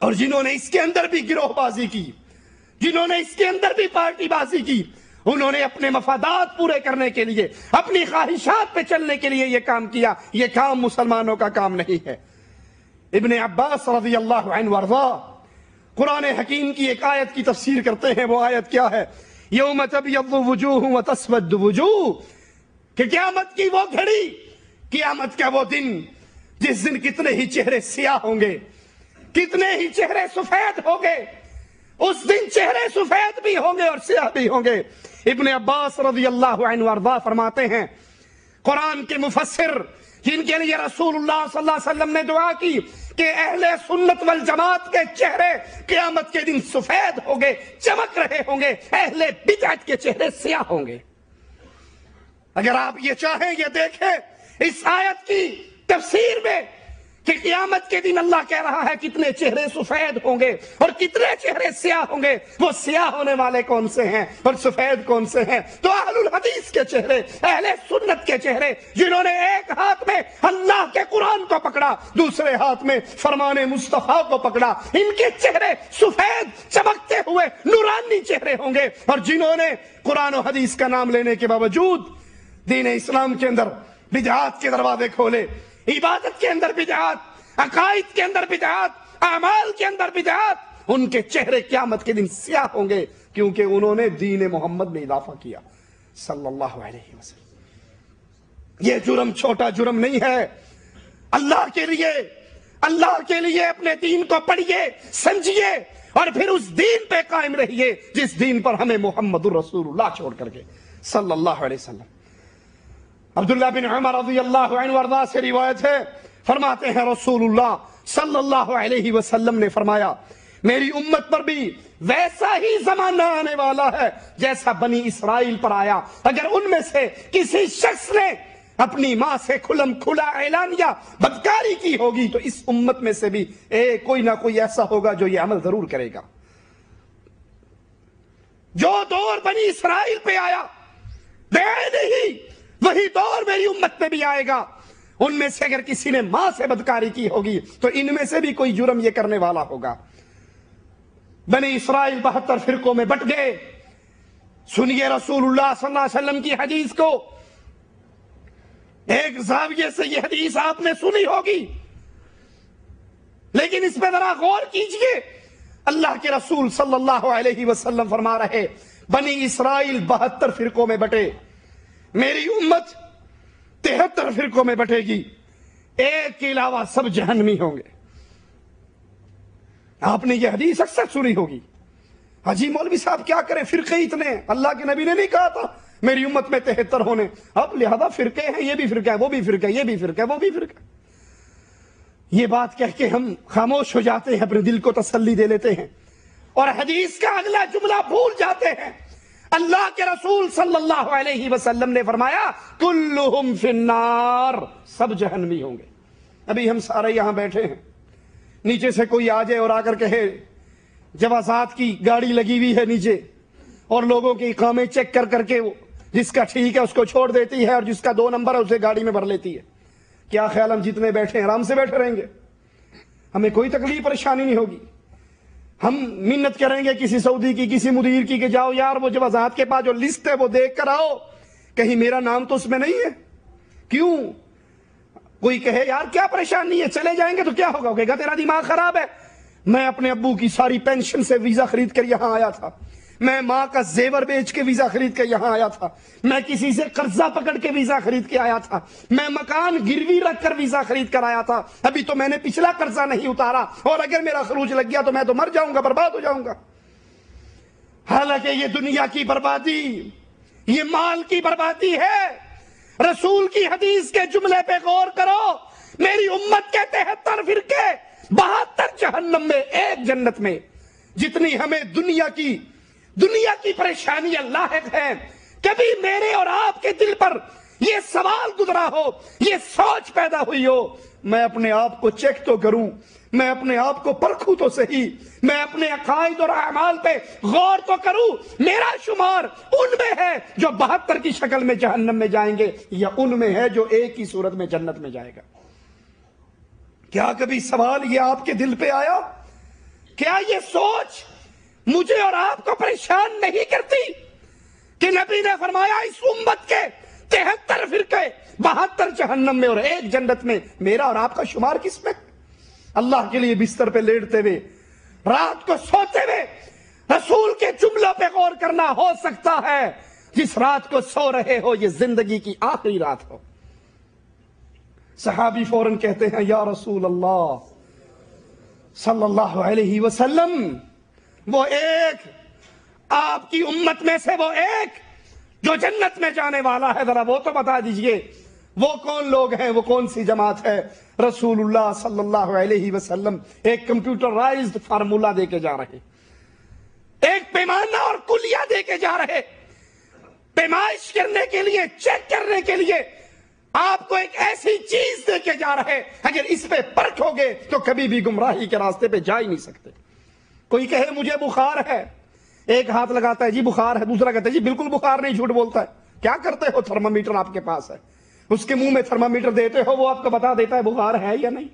اور جنہوں نے اس کے اندر بھی گروہ بازی کی، جنہوں نے اس کے اندر بھی پارٹی بازی کی، انہوں نے اپنے مفادات پورے کرنے کے لیے، اپنی خواہشات پہ چلنے کے لیے یہ کام کیا، یہ کام مسلمانوں کا کام نہیں ہے۔ ابن عباس رضی اللہ عنہ وارضا قرآن حکیم کی ایک آیت کی تفسیر کرتے ہیں، وہ آیت کیا ہے؟ یوم تبیض وجوہ وتسود وجوہ، کہ قیامت کی وہ گھڑی، قیامت کا وہ دن جس دن کتنے ہی چہرے سیاہ ہوں گے، کتنے ہی چہرے سفید ہوں گے، اس دن چہرے سفید بھی ہوں گے اور سیاہ بھی ہوں گے۔ ابن عباس رضی اللہ عنہ وارضا فرماتے ہیں قرآن کے مفسر جن کے لیے رسول اللہ صلی اللہ علیہ وسلم نے دعا کی کہ اہل سنت والجماعت کے چہرے قیامت کے دن سفید ہوں گے، چمک رہے ہوں گے، اہل بدعت کے چہرے سیاہ ہوں گے۔ اگر آپ یہ چاہیں، یہ دیکھیں اس آیت کی تفسیر میں کہ قیامت کے دن اللہ کہہ رہا ہے کتنے چہرے سفید ہوں گے اور کتنے چہرے سیاہ ہوں گے، وہ سیاہ ہونے والے کون سے ہیں اور سفید کون سے ہیں؟ تو اہل الحدیث کے چہرے، اہل سنت کے چہرے، جنہوں نے ایک ہاتھ میں اللہ کے قرآن کو پکڑا، دوسرے ہاتھ میں فرمان مصطفیٰ کو پکڑا، ان کے چہرے سفید چمکتے ہوئے نورانی چہرے ہوں گے۔ اور جنہوں نے قرآن و حدیث کا نام لینے کے باوجود دین اسلام کے اندر بدعات کے دروازے کھولے، عبادت کے اندر بدعات، عقائد کے اندر بدعات، اعمال کے اندر بدعات، ان کے چہرے قیامت کے دن سیاہ ہوں گے، کیونکہ انہوں نے دین محمد میں اضافہ کیا صلی اللہ علیہ وسلم۔ یہ جرم چھوٹا جرم نہیں ہے۔ اللہ کے لیے اپنے دین کو پڑھیے، سمجھیے، اور پھر اس دین پہ قائم رہیے جس دین پر ہمیں محمد الرسول اللہ چھوڑ کر کے صلی اللہ علیہ وسلم۔ عبداللہ بن عمر رضی اللہ عنہ وارضا سے روایت ہے، فرماتے ہیں رسول اللہ صلی اللہ علیہ وسلم نے فرمایا میری امت پر بھی ویسا ہی زمانہ آنے والا ہے جیسا بنی اسرائیل پر آیا۔ اگر ان میں سے کسی شخص نے اپنی ماں سے کھلم کھلا اعلانیہ بدکاری کی ہوگی تو اس امت میں سے بھی کوئی نہ کوئی ایسا ہوگا جو یہ عمل ضرور کرے گا۔ جو دور بنی اسرائیل پہ آیا نہیں، وہی دور میری امت میں بھی آئے گا۔ ان میں سے اگر کسی نے ماں سے بدکاری کی ہوگی تو ان میں سے بھی کوئی جرم یہ کرنے والا ہوگا۔ بنی اسرائیل 72 فرقوں میں بٹ گئے۔ سنیے رسول اللہ صلی اللہ علیہ وسلم کی حدیث کو، ایک زاویے سے یہ حدیث آپ نے سنی ہوگی، لیکن اس پہ ذرا غور کیجئے۔ اللہ کے رسول صلی اللہ علیہ وسلم فرما رہے بنی اسرائیل 72 فرقوں میں بٹے، میری امت 73 فرقوں میں بٹے گی، ایک کے علاوہ سب جہنمی ہوں گے۔ آپ نے یہ حدیث اکثر سنی ہوگی، حاجی مولوی صاحب کیا کریں، فرقے اتنے، اللہ کے نبی نے نہیں کہا تھا میری امت میں 73 ہونے، اب لہذا فرقے ہیں، یہ بھی فرقہ ہے، وہ بھی فرقہ ہے، یہ بھی فرقہ ہے، وہ بھی فرقہ ہے۔ یہ بات کہہ کے ہم خاموش ہو جاتے ہیں، اپنے دل کو تسلی دے لیتے ہیں اور حدیث کا اگلا جملہ بھول جاتے ہیں۔ اللہ کے رسول صلی اللہ علیہ وسلم نے فرمایا کلہم فی النار، سب جہنمی ہوں گے۔ ابھی ہم سارے یہاں بیٹھے ہیں، نیچے سے کوئی آ جائے اور آ کر کہے جوازات کی گاڑی لگی ہوئی ہے نیچے اور لوگوں کے اقامے چیک کر کر کے جس کا ٹھیک ہے اس کو چھوڑ دیتی ہے اور جس کا 2 نمبر ہے اسے گاڑی میں بھر لیتی ہے، کیا خیال ہم جتنے بیٹھے ہیں آرام سے بیٹھے رہیں گے؟ ہمیں کوئی تکلیف پریشانی نہیں ہوگی؟ ہم منت کریں گے کسی سعودی کی، کسی مدیر کی کہ جاؤ یار وہ جوازات کے پاس جو لسٹ ہے وہ دیکھ کر آؤ، کہیں میرا نام تو اس میں نہیں ہے؟ کیوں؟ کوئی کہے یار کیا پریشانی ہے، چلے جائیں گے تو کیا ہوگا؟ کہے گا تیرا دماغ خراب ہے، میں اپنے ابو کی ساری پینشن سے ویزا خرید کر یہاں آیا تھا، میں ماں کا زیور بیچ کے ویزا خرید کے یہاں آیا تھا، میں کسی سے قرضہ پکڑ کے ویزا خرید کے آیا تھا، میں مکان گروی رکھ کر ویزا خرید کر آیا تھا، ابھی تو میں نے پچھلا قرضہ نہیں اتارا اور اگر میرا خروج لگ گیا تو میں تو مر جاؤں گا، برباد ہو جاؤں گا۔ حالانکہ یہ دنیا کی بربادی، یہ مال کی بربادی ہے۔ رسول کی حدیث کے جملے پہ غور کرو، میری امت کے 73 فرقے، 72 جہنم میں، ایک جنت میں۔ جتنی ہمیں دنیا کی پریشانیاں لاحق ہیں، کبھی میرے اور آپ کے دل پر یہ سوال گزرا ہو، یہ سوچ پیدا ہوئی ہو، میں اپنے آپ کو چیک تو کروں، میں اپنے آپ کو پرکھوں تو صحیح، میں اپنے عقائد اور اعمال پہ غور تو کروں، میرا شمار ان میں ہے جو 72 کی شکل میں جہنم میں جائیں گے یا ان میں ہے جو ایک ہی صورت میں جنت میں جائے گا؟ کیا کبھی سوال یہ آپ کے دل پہ آیا؟ کیا یہ سوچ مجھے اور آپ کو پریشان نہیں کرتی کہ نبی نے فرمایا اس امت کے 73 فرقے، 72 جہنم میں اور ایک جنت میں، میرا اور آپ کا شمار کس میں؟ اللہ کے لیے بستر پہ لیٹتے ہوئے، رات کو سوتے ہوئے رسول کے جملوں پہ غور کرنا ہو سکتا ہے جس رات کو سو رہے ہو یہ زندگی کی آخری رات ہو۔ صحابی فوراً کہتے ہیں یا رسول اللہ صلی اللہ علیہ وسلم، وہ ایک آپ کی امت میں سے وہ ایک جو جنت میں جانے والا ہے، ذرا وہ تو بتا دیجئے وہ کون لوگ ہیں، وہ کون سی جماعت ہے؟ رسول اللہ صلی اللہ علیہ وسلم ایک کمپیوٹرائزڈ فارمولا دے کے جا رہے، ایک پیمانہ اور کلیہ دے کے جا رہے، پیمائش کرنے کے لیے، چیک کرنے کے لیے آپ کو ایک ایسی چیز دے کے جا رہے، اگر اس پہ پرکھو گے تو کبھی بھی گمراہی کے راستے پہ جا ہی نہیں سکتے۔ کوئی کہے مجھے بخار ہے، ایک ہاتھ لگاتا ہے جی بخار ہے، دوسرا کہتا ہے جی بالکل بخار نہیں، جھوٹ بولتا ہے۔ کیا کرتے ہو؟ تھرمامیٹر آپ کے پاس ہے، اس کے منہ میں تھرمامیٹر دیتے ہو، وہ آپ کو بتا دیتا ہے بخار ہے یا نہیں۔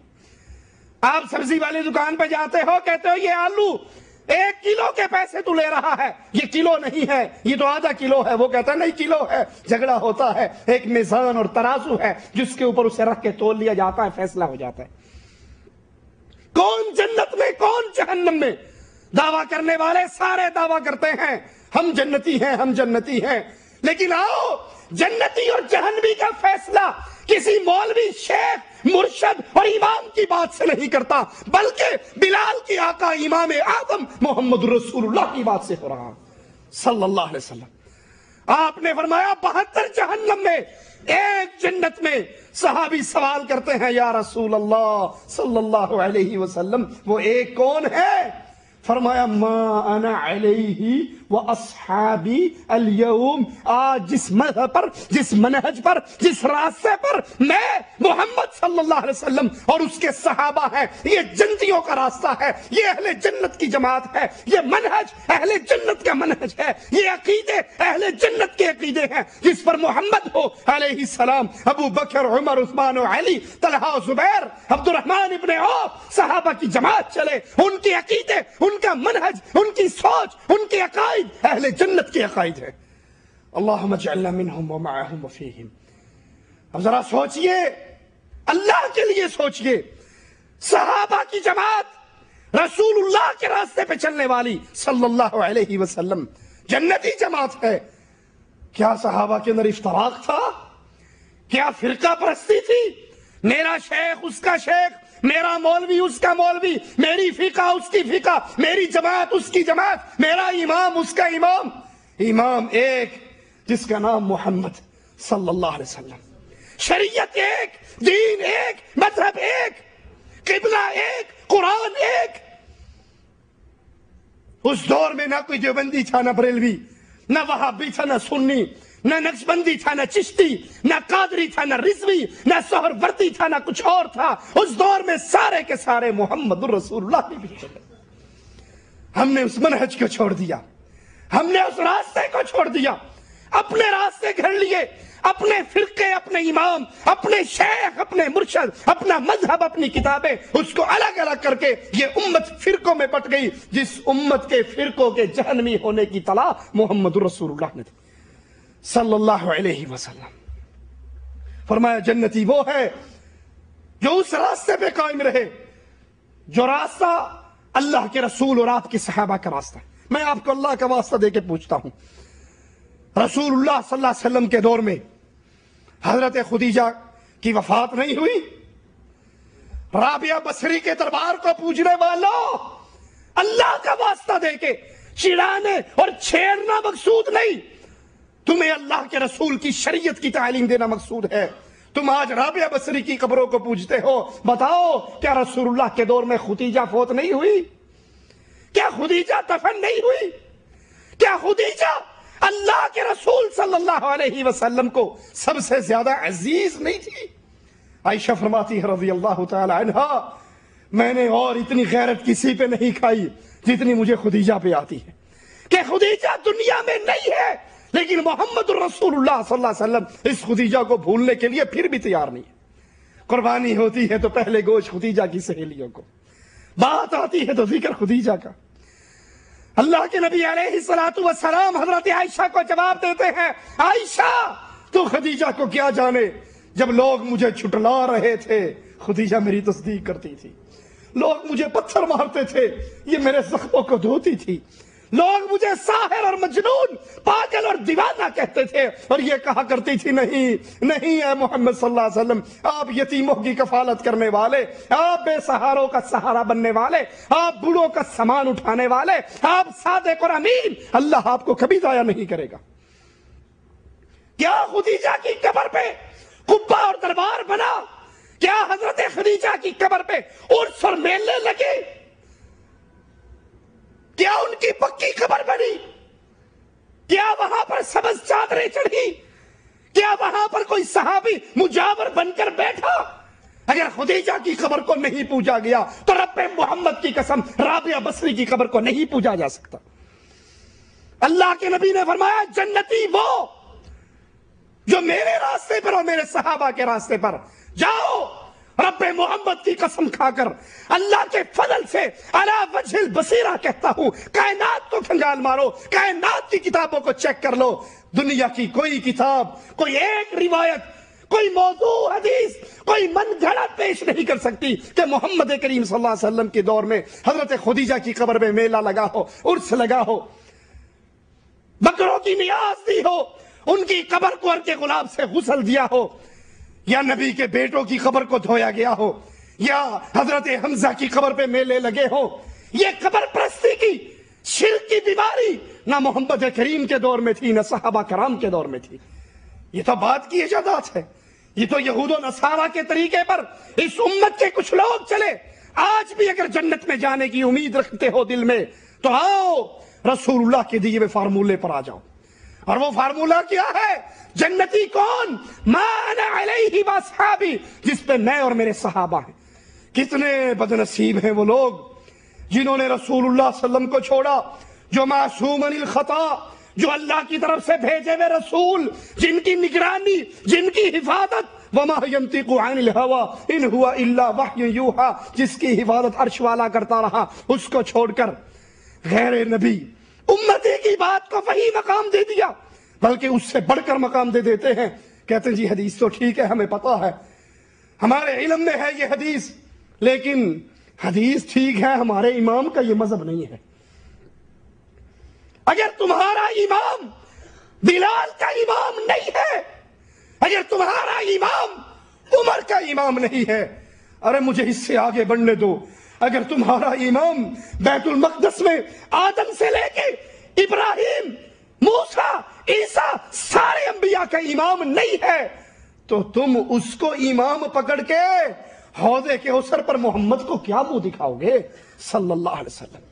آپ سبزی والی دکان پہ جاتے ہو، کہتے ہو یہ آلو 1 کلو کے پیسے تو لے رہا ہے، یہ کلو نہیں ہے، یہ تو آدھا کلو ہے، وہ کہتا ہے نہیں کلو ہے۔ جھگڑا ہوتا ہے، ایک میزان اور ترازو ہے جس کے اوپر اسے رکھ کے تول لیا جاتا ہے، فیصلہ ہو جاتا ہے۔ کون جنت میں کون جہنم میں؟ دعویٰ کرنے والے سارے دعویٰ کرتے ہیں ہم جنتی ہیں، ہم جنتی ہیں، لیکن آؤ جنتی اور جہنمی کا فیصلہ کسی مولوی، شیخ، مرشد اور امام کی بات سے نہیں کرتا، بلکہ بلال کی آقا امام اعظم محمد رسول اللہ کی بات سے ہو رہا صلی اللہ علیہ وسلم۔ آپ نے فرمایا 72 جہنم میں، ایک جنت میں۔ صحابی سوال کرتے ہیں یا رسول اللہ صلی اللہ علیہ وسلم وہ ایک کون ہے؟ فرمایا ما انا علیہ و اصحابی اليوم، آج جس مذہب پر، جس منہج پر، جس راستے پر میں محمد صلی اللہ علیہ وسلم اور اس کے صحابہ ہیں، یہ جنتیوں کا راستہ ہے، یہ اہل جنت کی جماعت ہے، یہ منہج اہل جنت کا منہج ہے، یہ عقیدے اہل جنت کے عقیدے ہیں جس پر محمد ہو علیہ السلام، ابو بکر، عمر، عثمان و علی، طلحہ و زبیر، عبد الرحمن ابن عوف، صحابہ کی جماعت چلے، ان کے عقیدے، ان کا منہج، ان کی سوچ، ان کے عقائد اہل جنت کے عقائد ہے۔ اللہم اجعلنا منہم ومعہم وفیہم۔ اب ذرا سوچئے، اللہ کے لیے سوچئے، صحابہ کی جماعت رسول اللہ کے راستے پہ چلنے والی صلی اللہ علیہ وسلم جنتی جماعت ہے۔ کیا صحابہ کے اندر افتراق تھا؟ کیا فرقہ پرستی تھی؟ میرا شیخ اس کا شیخ، میرا مولوی اس کا مولوی، میری فقہ اس کی فقہ، میری جماعت اس کی جماعت، میرا امام اس کا امام۔ امام ایک جس کا نام محمد صلی اللہ علیہ وسلم، شریعت ایک، دین ایک، مذہب ایک، قبلہ ایک، قرآن ایک۔ اس دور میں نہ کوئی دیوبندی تھا، نہ بریلوی، نہ وہابی تھا، نہ سنی، نہ نقشبندی تھا، نہ چشتی، نہ قادری تھا، نہ رضوی، نہ سہروردی تھا، نہ کچھ اور تھا۔ اس دور میں سارے کے سارے محمد الرسول اللہ کے بھی چلے۔ ہم نے اس منہج کو چھوڑ دیا، ہم نے اس راستے کو چھوڑ دیا، اپنے راستے گھڑ لیے، اپنے فرقے، اپنے امام، اپنے شیخ، اپنے مرشد، اپنا مذہب، اپنی کتابیں، اس کو الگ الگ کر کے یہ امت فرقوں میں بٹ گئی، جس امت کے فرقوں کے جہنمی ہونے کی اطلاع محمد الرسول اللہ نے دی صلی اللہ علیہ وسلم۔ فرمایا جنتی وہ ہے جو اس راستے پہ قائم رہے جو راستہ اللہ کے رسول اور آپ کے صحابہ کا راستہ ہے۔ میں آپ کو اللہ کا واسطہ دے کے پوچھتا ہوں، رسول اللہ صلی اللہ علیہ وسلم کے دور میں حضرت خدیجہ کی وفات نہیں ہوئی؟ رابعہ بصری کے دربار کو پوجنے والوں، اللہ کا واسطہ دے کے چڑھانے اور چھیڑنا مقصود نہیں، تمہیں اللہ کے رسول کی شریعت کی تعلیم دینا مقصود ہے۔ تم آج رابعہ بصری کی قبروں کو پوجتے ہو، بتاؤ کیا رسول اللہ کے دور میں خدیجہ فوت نہیں ہوئی؟ کیا خدیجہ دفن نہیں ہوئی؟ کیا خدیجہ اللہ کے رسول صلی اللہ علیہ وسلم کو سب سے زیادہ عزیز نہیں تھی؟ عائشہ فرماتی ہے رضی اللہ تعالی عنہا، میں نے اور اتنی غیرت کسی پہ نہیں کھائی جتنی مجھے خدیجہ پہ آتی ہے، کہ خدیجہ دنیا میں نہیں ہے لیکن محمد الرسول اللہ صلی اللہ علیہ وسلم اس خدیجہ کو بھولنے کے لیے پھر بھی تیار نہیں ہے۔ قربانی ہوتی ہے تو پہلے گوشت خدیجہ کی سہیلیوں کو، بات آتی ہے تو ذکر خدیجہ کا۔ اللہ کے نبی علیہ السلام حضرت عائشہ کو جواب دیتے ہیں، عائشہ تو خدیجہ کو کیا جانے، جب لوگ مجھے چھٹلا رہے تھے خدیجہ میری تصدیق کرتی تھی، لوگ مجھے پتھر مارتے تھے یہ میرے زخموں کو دھوتی تھی، لوگ مجھے ساحر اور مجنون، پاگل اور دیوانہ کہتے تھے اور یہ کہا کرتی تھی نہیں نہیں اے محمد صلی اللہ علیہ وسلم، آپ یتیموں کی کفالت کرنے والے، آپ بے سہاروں کا سہارا بننے والے، آپ بوڑھوں کا سامان اٹھانے والے، آپ صادق اور امین، اللہ آپ کو کبھی ضائع نہیں کرے گا۔ کیا خدیجہ کی قبر پہ قبہ اور دربار بنا؟ کیا حضرت خدیجہ کی قبر پہ عرس اور میلے لگے؟ کیا ان کی پکی قبر بنی؟ کیا وہاں پر سبز چادریں چڑھی؟ کیا وہاں پر کوئی صحابی مجاور بن کر بیٹھا؟ اگر خدیجہ کی قبر کو نہیں پوجا گیا تو رب محمد کی قسم رابعہ بصری کی قبر کو نہیں پوجا جا سکتا۔ اللہ کے نبی نے فرمایا جنتی وہ جو میرے راستے پر اور میرے صحابہ کے راستے پر، جاؤ رب محمد کی قسم کھا کر اللہ کے فضل سے علی وجہ البصیرہ کہتا ہوں، کائنات کو کھنگال مارو، کائنات کی کتابوں کو چیک کر لو، دنیا کی کوئی کتاب، کوئی ایک روایت، کوئی موضوع حدیث، کوئی من گھڑت پیش نہیں کر سکتی کہ محمد کریم صلی اللہ علیہ وسلم کے دور میں حضرت خدیجہ کی قبر میں میلہ لگا ہو، عرس لگا ہو، بکروں کی نیاز دی ہو، ان کی قبر کو عرق گلاب سے غسل دیا ہو، یا نبی کے بیٹوں کی قبر کو دھویا گیا ہو، یا حضرت حمزہ کی قبر پہ میلے لگے ہو۔ یہ قبر پرستی کی شرک کی بیماری نہ محمد کریم کے دور میں تھی، نہ صحابہ کرام کے دور میں تھی۔ یہ تو بات کی ایجادات ہے، یہ تو یہود و نصارہ کے طریقے پر اس امت کے کچھ لوگ چلے۔ آج بھی اگر جنت میں جانے کی امید رکھتے ہو دل میں تو آؤ رسول اللہ کے دیے ہوئے فارمولے پر آ جاؤ، اور وہ فارمولہ کیا ہے؟ جنتی کون؟ ما انا علیہ واصحابی، جس پہ میں اور میرے صحابہ ہیں۔ کتنے بدنصیب ہیں وہ لوگ جنہوں نے رسول اللہ صلی اللہ علیہ وسلم کو چھوڑا، جو معصوم عن الخطا، جو اللہ کی طرف سے بھیجے ہوئے رسول، جن کی نگرانی، جن کی حفاظت، وما ينطق عن الهوى ان هو الا وحی یوحى، جس کی حفاظت عرش والا کرتا رہا، اس کو چھوڑ کر غیر نبی امتی کی بات کو وہی مقام دے دیا، بلکہ اس سے بڑھ کر مقام دے دیتے ہیں۔ کہتے ہیں جی حدیث تو ٹھیک ہے، ہمیں پتا ہے، ہمارے علم میں ہے یہ حدیث، لیکن حدیث ٹھیک ہے، ہمارے امام کا یہ مذہب نہیں ہے۔ اگر تمہارا امام بلال کا امام نہیں ہے، اگر تمہارا امام عمر کا امام نہیں ہے، ارے مجھے اس سے آگے بڑھنے دو، اگر تمہارا امام بیت المقدس میں آدم سے لے کے ابراہیم، موسیٰ، عیسیٰ سارے انبیاء کا امام نہیں ہے، تو تم اس کو امام پکڑ کے حوض کوثر پر محمد کو کیا منہ دکھاؤ گے صلی اللہ علیہ وسلم؟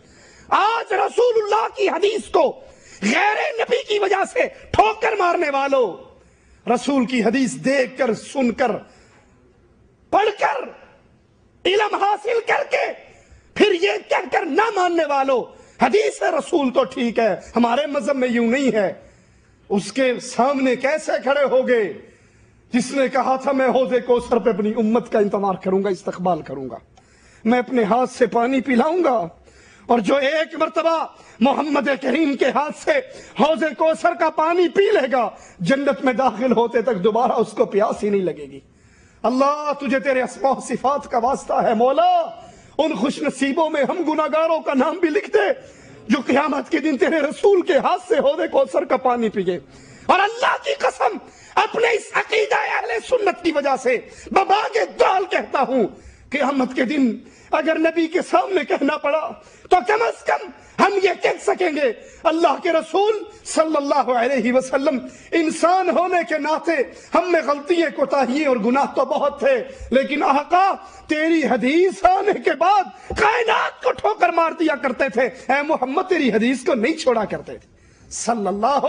آج رسول اللہ کی حدیث کو غیر نبی کی وجہ سے ٹھوکر مارنے والوں، رسول کی حدیث دیکھ کر، سن کر، پڑھ کر، علم حاصل کر کے پھر یہ کہہ کر نہ ماننے والوں، حدیث رسول تو ٹھیک ہے، ہمارے مذہب میں یوں نہیں ہے، اس کے سامنے کیسے کھڑے ہوگے جس نے کہا تھا میں حوض کوثر پہ اپنی امت کا انتظار کروں گا، استقبال کروں گا، میں اپنے ہاتھ سے پانی پلاؤں گا، اور جو ایک مرتبہ محمد کریم کے ہاتھ سے حوض کوثر کا پانی پی لے گا، جنت میں داخل ہوتے تک دوبارہ اس کو پیاس ہی نہیں لگے گی۔ اللہ تجھے تیرے اسماء و صفات کا واسطہ ہے مولا، ان خوش نصیبوں میں ہم گناہگاروں کا نام بھی لکھ دے جو قیامت کے دن تیرے رسول کے ہاتھ سے حوض کوثر کا پانی پیے۔ اور اللہ کی قسم اپنے اس عقیدہ اہل سنت کی وجہ سے بباغ دال کہتا ہوں، قیامت کے دن اگر نبی کے سامنے کہنا پڑا تو کم از کم ہم یہ کہہ سکیں گے اللہ کے رسول صلی اللہ علیہ وسلم انسان ہونے کے ناطے ہم میں غلطیاں، کوتاہیاں اور گناہ تو بہت تھے، لیکن آقا تیری حدیث آنے کے بعد کائنات کو ٹھوکر مار دیا کرتے تھے، اے محمد تیری حدیث کو نہیں چھوڑا کرتے تھے صلی اللہ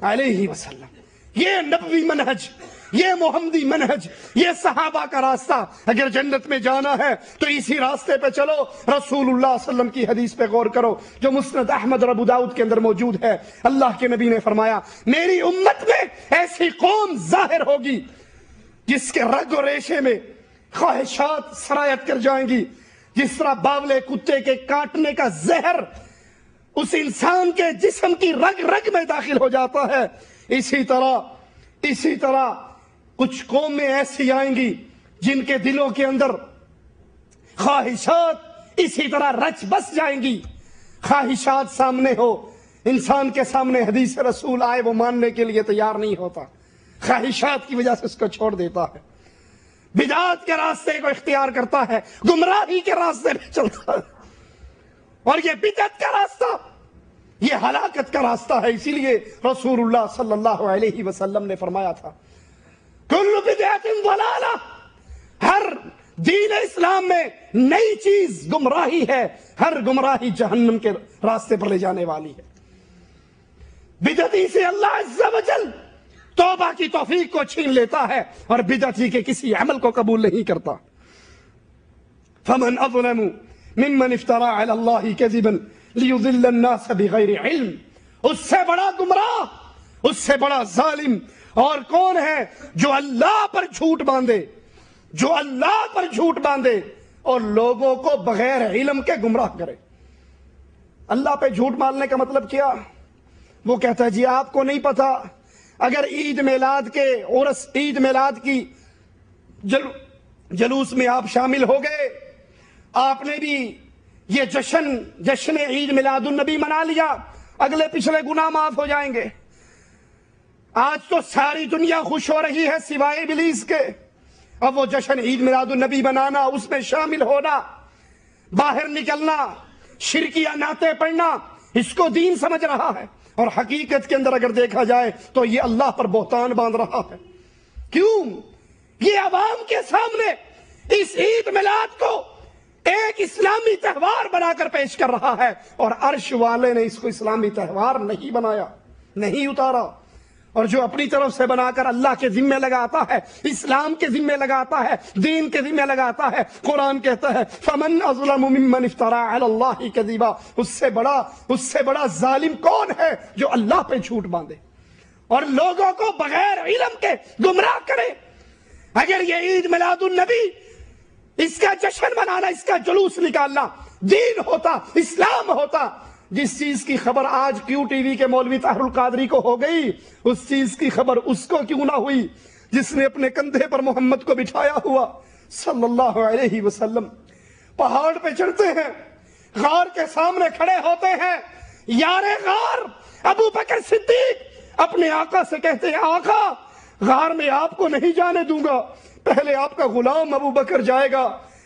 علیہ وسلم۔ یہ نبوی منہج، یہ محمدی منہج، یہ صحابہ کا راستہ، اگر جنت میں جانا ہے تو اسی راستے پہ چلو۔ رسول اللہ صلی اللہ علیہ وسلم کی حدیث پہ غور کرو جو مسند احمد اور ابو داؤد کے اندر موجود ہے۔ اللہ کے نبی نے فرمایا میری امت میں ایسی قوم ظاہر ہوگی جس کے رگ و ریشے میں خواہشات سرایت کر جائیں گی، جس طرح باولے کتے کے کاٹنے کا زہر اس انسان کے جسم کی رگ رگ میں داخل ہو جاتا ہے، اسی طرح کچھ قومیں ایسی آئیں گی جن کے دلوں کے اندر خواہشات اسی طرح رچ بس جائیں گی۔ خواہشات سامنے ہو، انسان کے سامنے حدیث رسول آئے وہ ماننے کے لیے تیار نہیں ہوتا، خواہشات کی وجہ سے اس کو چھوڑ دیتا ہے، بدعات کے راستے کو اختیار کرتا ہے، گمراہی کے راستے پہ چلتا ہے، اور یہ بدعت کا راستہ یہ ہلاکت کا راستہ ہے۔ اسی لیے رسول اللہ صلی اللہ علیہ وسلم نے فرمایا تھا کل بدعت ضلالہ، ہر دین اسلام میں نئی چیز گمراہی ہے، ہر گمراہی جہنم کے راستے پر لے جانے والی ہے۔ بدعتی سے اللہ عز و جل توبہ کی توفیق کو چھین لیتا ہے اور بدعتی کے کسی عمل کو قبول نہیں کرتا۔ فمن اظلم ممن افترى على الله كذبا ليضل الناس بغیر علم، اس سے بڑا گمراہ، اس سے بڑا ظالم اور کون ہے جو اللہ پر جھوٹ باندھے، جو اللہ پر جھوٹ باندھے اور لوگوں کو بغیر علم کے گمراہ کرے۔ اللہ پہ جھوٹ باندھنے کا مطلب کیا؟ وہ کہتا ہے جی آپ کو نہیں پتا، اگر عید میلاد کے عرس، عید میلاد کی جلوس میں آپ شامل ہو گئے، آپ نے بھی یہ جشن عید میلاد النبی منا لیا، اگلے پچھلے گناہ معاف ہو جائیں گے۔ آج تو ساری دنیا خوش ہو رہی ہے سوائے ابلیس کے، اب وہ جشن عید میلاد النبی منانا، اس میں شامل ہونا، باہر نکلنا، شرکیہ نعتیں پڑھنا، اس کو دین سمجھ رہا ہے، اور حقیقت کے اندر اگر دیکھا جائے تو یہ اللہ پر بہتان باندھ رہا ہے۔ کیوں؟ یہ عوام کے سامنے اس عید میلاد کو ایک اسلامی تہوار بنا کر پیش کر رہا ہے، اور عرش والے نے اس کو اسلامی تہوار نہیں بنایا، نہیں اتارا، اور جو اپنی طرف سے بنا کر اللہ کے ذمہ لگاتا ہے، اسلام کے ذمہ لگاتا ہے، دین کے ذمہ لگاتا ہے، قرآن کہتا ہے فمن اظلم ممن افترى على الله كذبا، اس سے بڑا ظالم کون ہے جو اللہ پہ جھوٹ باندھے اور لوگوں کو بغیر علم کے گمراہ کرے۔ اگر یہ عید میلاد النبی، اس کا جشن منانا، اس کا جلوس نکالنا دین ہوتا، اسلام ہوتا، جس چیز کی خبر آج کیو ٹی وی کے مولوی طاہر القادری کو ہو گئی، اس چیز کی خبر اس کو کیوں نہ ہوئی جس نے اپنے کندھے پر محمد کو بٹھایا ہوا صلی اللہ علیہ وسلم۔ پہاڑ پہ چڑھتے ہیں، غار کے سامنے کھڑے ہوتے ہیں، یار غار ابو بکر صدیق اپنے آقا سے کہتے ہیں آقا غار میں آپ کو نہیں جانے دوں گا، پہلے آپ کا غلام ابو بکر جائے گا،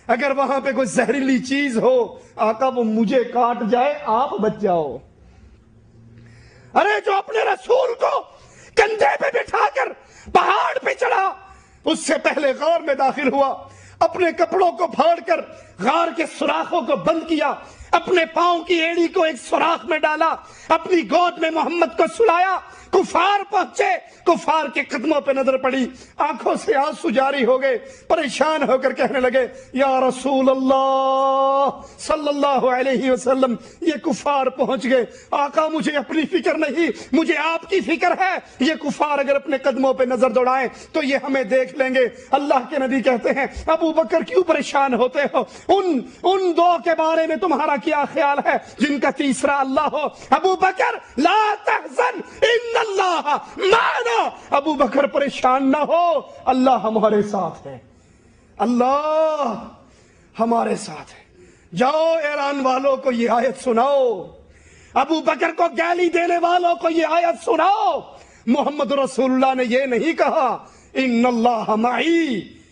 اگر وہاں پہ کوئی زہریلی چیز ہو آقا وہ مجھے کاٹ جائے آپ بچ جاؤ۔ ارے جو اپنے رسول کو کندھے پہ بٹھا کر پہاڑ پہ چڑھا، اس سے پہلے غار میں داخل ہوا، اپنے کپڑوں کو پھاڑ کر غار کے سوراخوں کو بند کیا، اپنے پاؤں کی ایڑی کو ایک سوراخ میں ڈالا، اپنی گود میں محمد کو سلایا، کفار پہنچے، کفار کے قدموں پہ نظر پڑی، آنکھوں سے آنسو جاری ہو گئے، پریشان ہو کر کہنے لگے یا رسول اللہ صلی اللہ علیہ وسلم یہ کفار پہنچ گئے، آقا مجھے اپنی فکر نہیں، مجھے آپ کی فکر ہے، یہ کفار اگر اپنے قدموں پہ نظر دوڑائیں تو یہ ہمیں دیکھ لیں گے۔ اللہ کے نبی کہتے ہیں ابو بکر کیوں پریشان ہوتے ہو، ان دو کے بارے میں تمہارا کیا خیال ہے جن کا تیسرا اللہ ہو؟ ابو بکر لا تحزن ان اللہ معنا، ابو بکر پریشان نہ ہو، اللہ ہمارے ساتھ ہے، اللہ ہمارے ساتھ ہے۔ جاؤ ایران والوں کو یہ آیت سناؤ، ابو بکر کو گالی دینے والوں کو یہ آیت سناؤ، محمد رسول اللہ نے یہ نہیں کہا ان اللہ معی،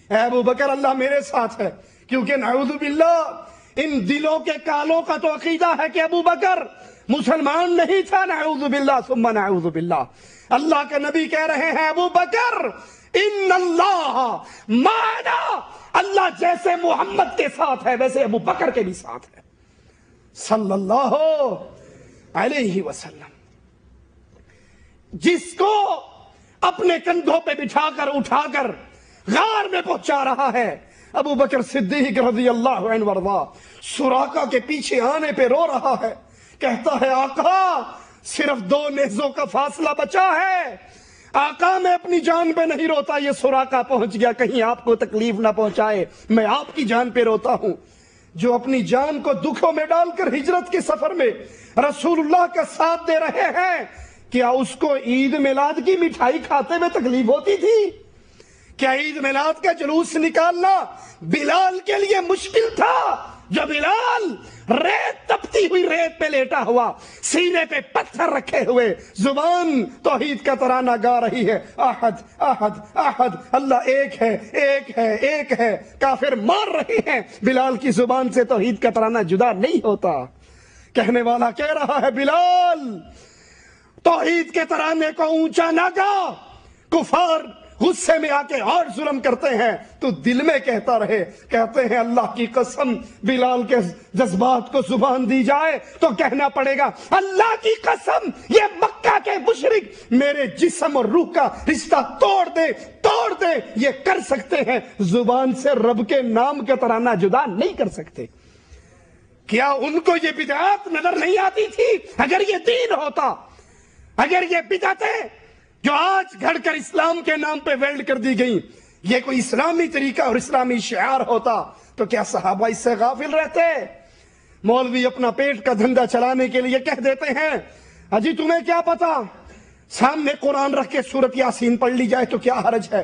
اے ابو بکر اللہ میرے ساتھ ہے، کیونکہ نعوذ باللہ ان دلوں کے کالوں کا تو عقیدہ ہے کہ ابو بکر مسلمان نہیں تھا، نعوذ باللہ ثم نعوذ باللہ۔ اللہ کے نبی کہہ رہے ہیں ابو بکر ان اللہ معنا، اللہ جیسے محمد کے ساتھ ہے ویسے ابو بکر کے بھی ساتھ ہے صلی اللہ علیہ وسلم۔ جس کو اپنے کندھوں پہ بٹھا کر اٹھا کر غار میں پہنچا رہا ہے ابو بکر صدیق رضی اللہ عنہ وارضا، سراقہ کے پیچھے آنے پہ رو رہا ہے، کہتا ہے آقا صرف 2 نیزوں کا فاصلہ بچا ہے، آقا میں اپنی جان پہ نہیں روتا، یہ سراقہ پہنچ گیا کہیں آپ کو تکلیف نہ پہنچائے، میں آپ کی جان پہ روتا ہوں۔ جو اپنی جان کو دکھوں میں ڈال کر ہجرت کے سفر میں رسول اللہ کا ساتھ دے رہے ہیں، کیا اس کو عید میلاد کی مٹھائی کھاتے میں تکلیف ہوتی تھی؟ کیا عید میلاد کا جلوس نکالنا بلال کے لیے مشکل تھا؟ جو بلال ریت تپتی ہوئی ریت پہ لیٹا ہوا، سینے پہ پتھر رکھے ہوئے، زبان توحید کا ترانہ گا رہی ہے، احد احد احد، اللہ ایک ہے ایک ہے ایک ہے، کافر مار رہے ہیں، بلال کی زبان سے توحید کا ترانہ جدا نہیں ہوتا۔ کہنے والا کہہ رہا ہے بلال توحید کے ترانے کو اونچا نہ گا، کفار غصے میں آ کے اور ظلم کرتے ہیں تو دل میں کہتا رہے۔ کہتے ہیں اللہ کی قسم بلال کے جذبات کو زبان دی جائے تو کہنا پڑے گا اللہ کی قسم یہ مکہ کے مشرک میرے جسم اور روح کا رشتہ توڑ دے یہ کر سکتے ہیں، زبان سے رب کے نام کا ترانہ جدا نہیں کر سکتے۔ کیا ان کو یہ بدعات نظر نہیں آتی تھی؟ اگر یہ دین ہوتا، اگر یہ بدعتیں جو آج گھڑ کر اسلام کے نام پہ ویلڈ کر دی گئی یہ کوئی اسلامی طریقہ اور اسلامی شعار ہوتا تو کیا صحابہ اس سے غافل رہتے؟ مولوی اپنا پیٹ کا دھندا چلانے کے لیے کہہ دیتے ہیں اجی تمہیں کیا پتا، سامنے قرآن رکھ کے سورت یاسین پڑھ لی جائے تو کیا حرج ہے،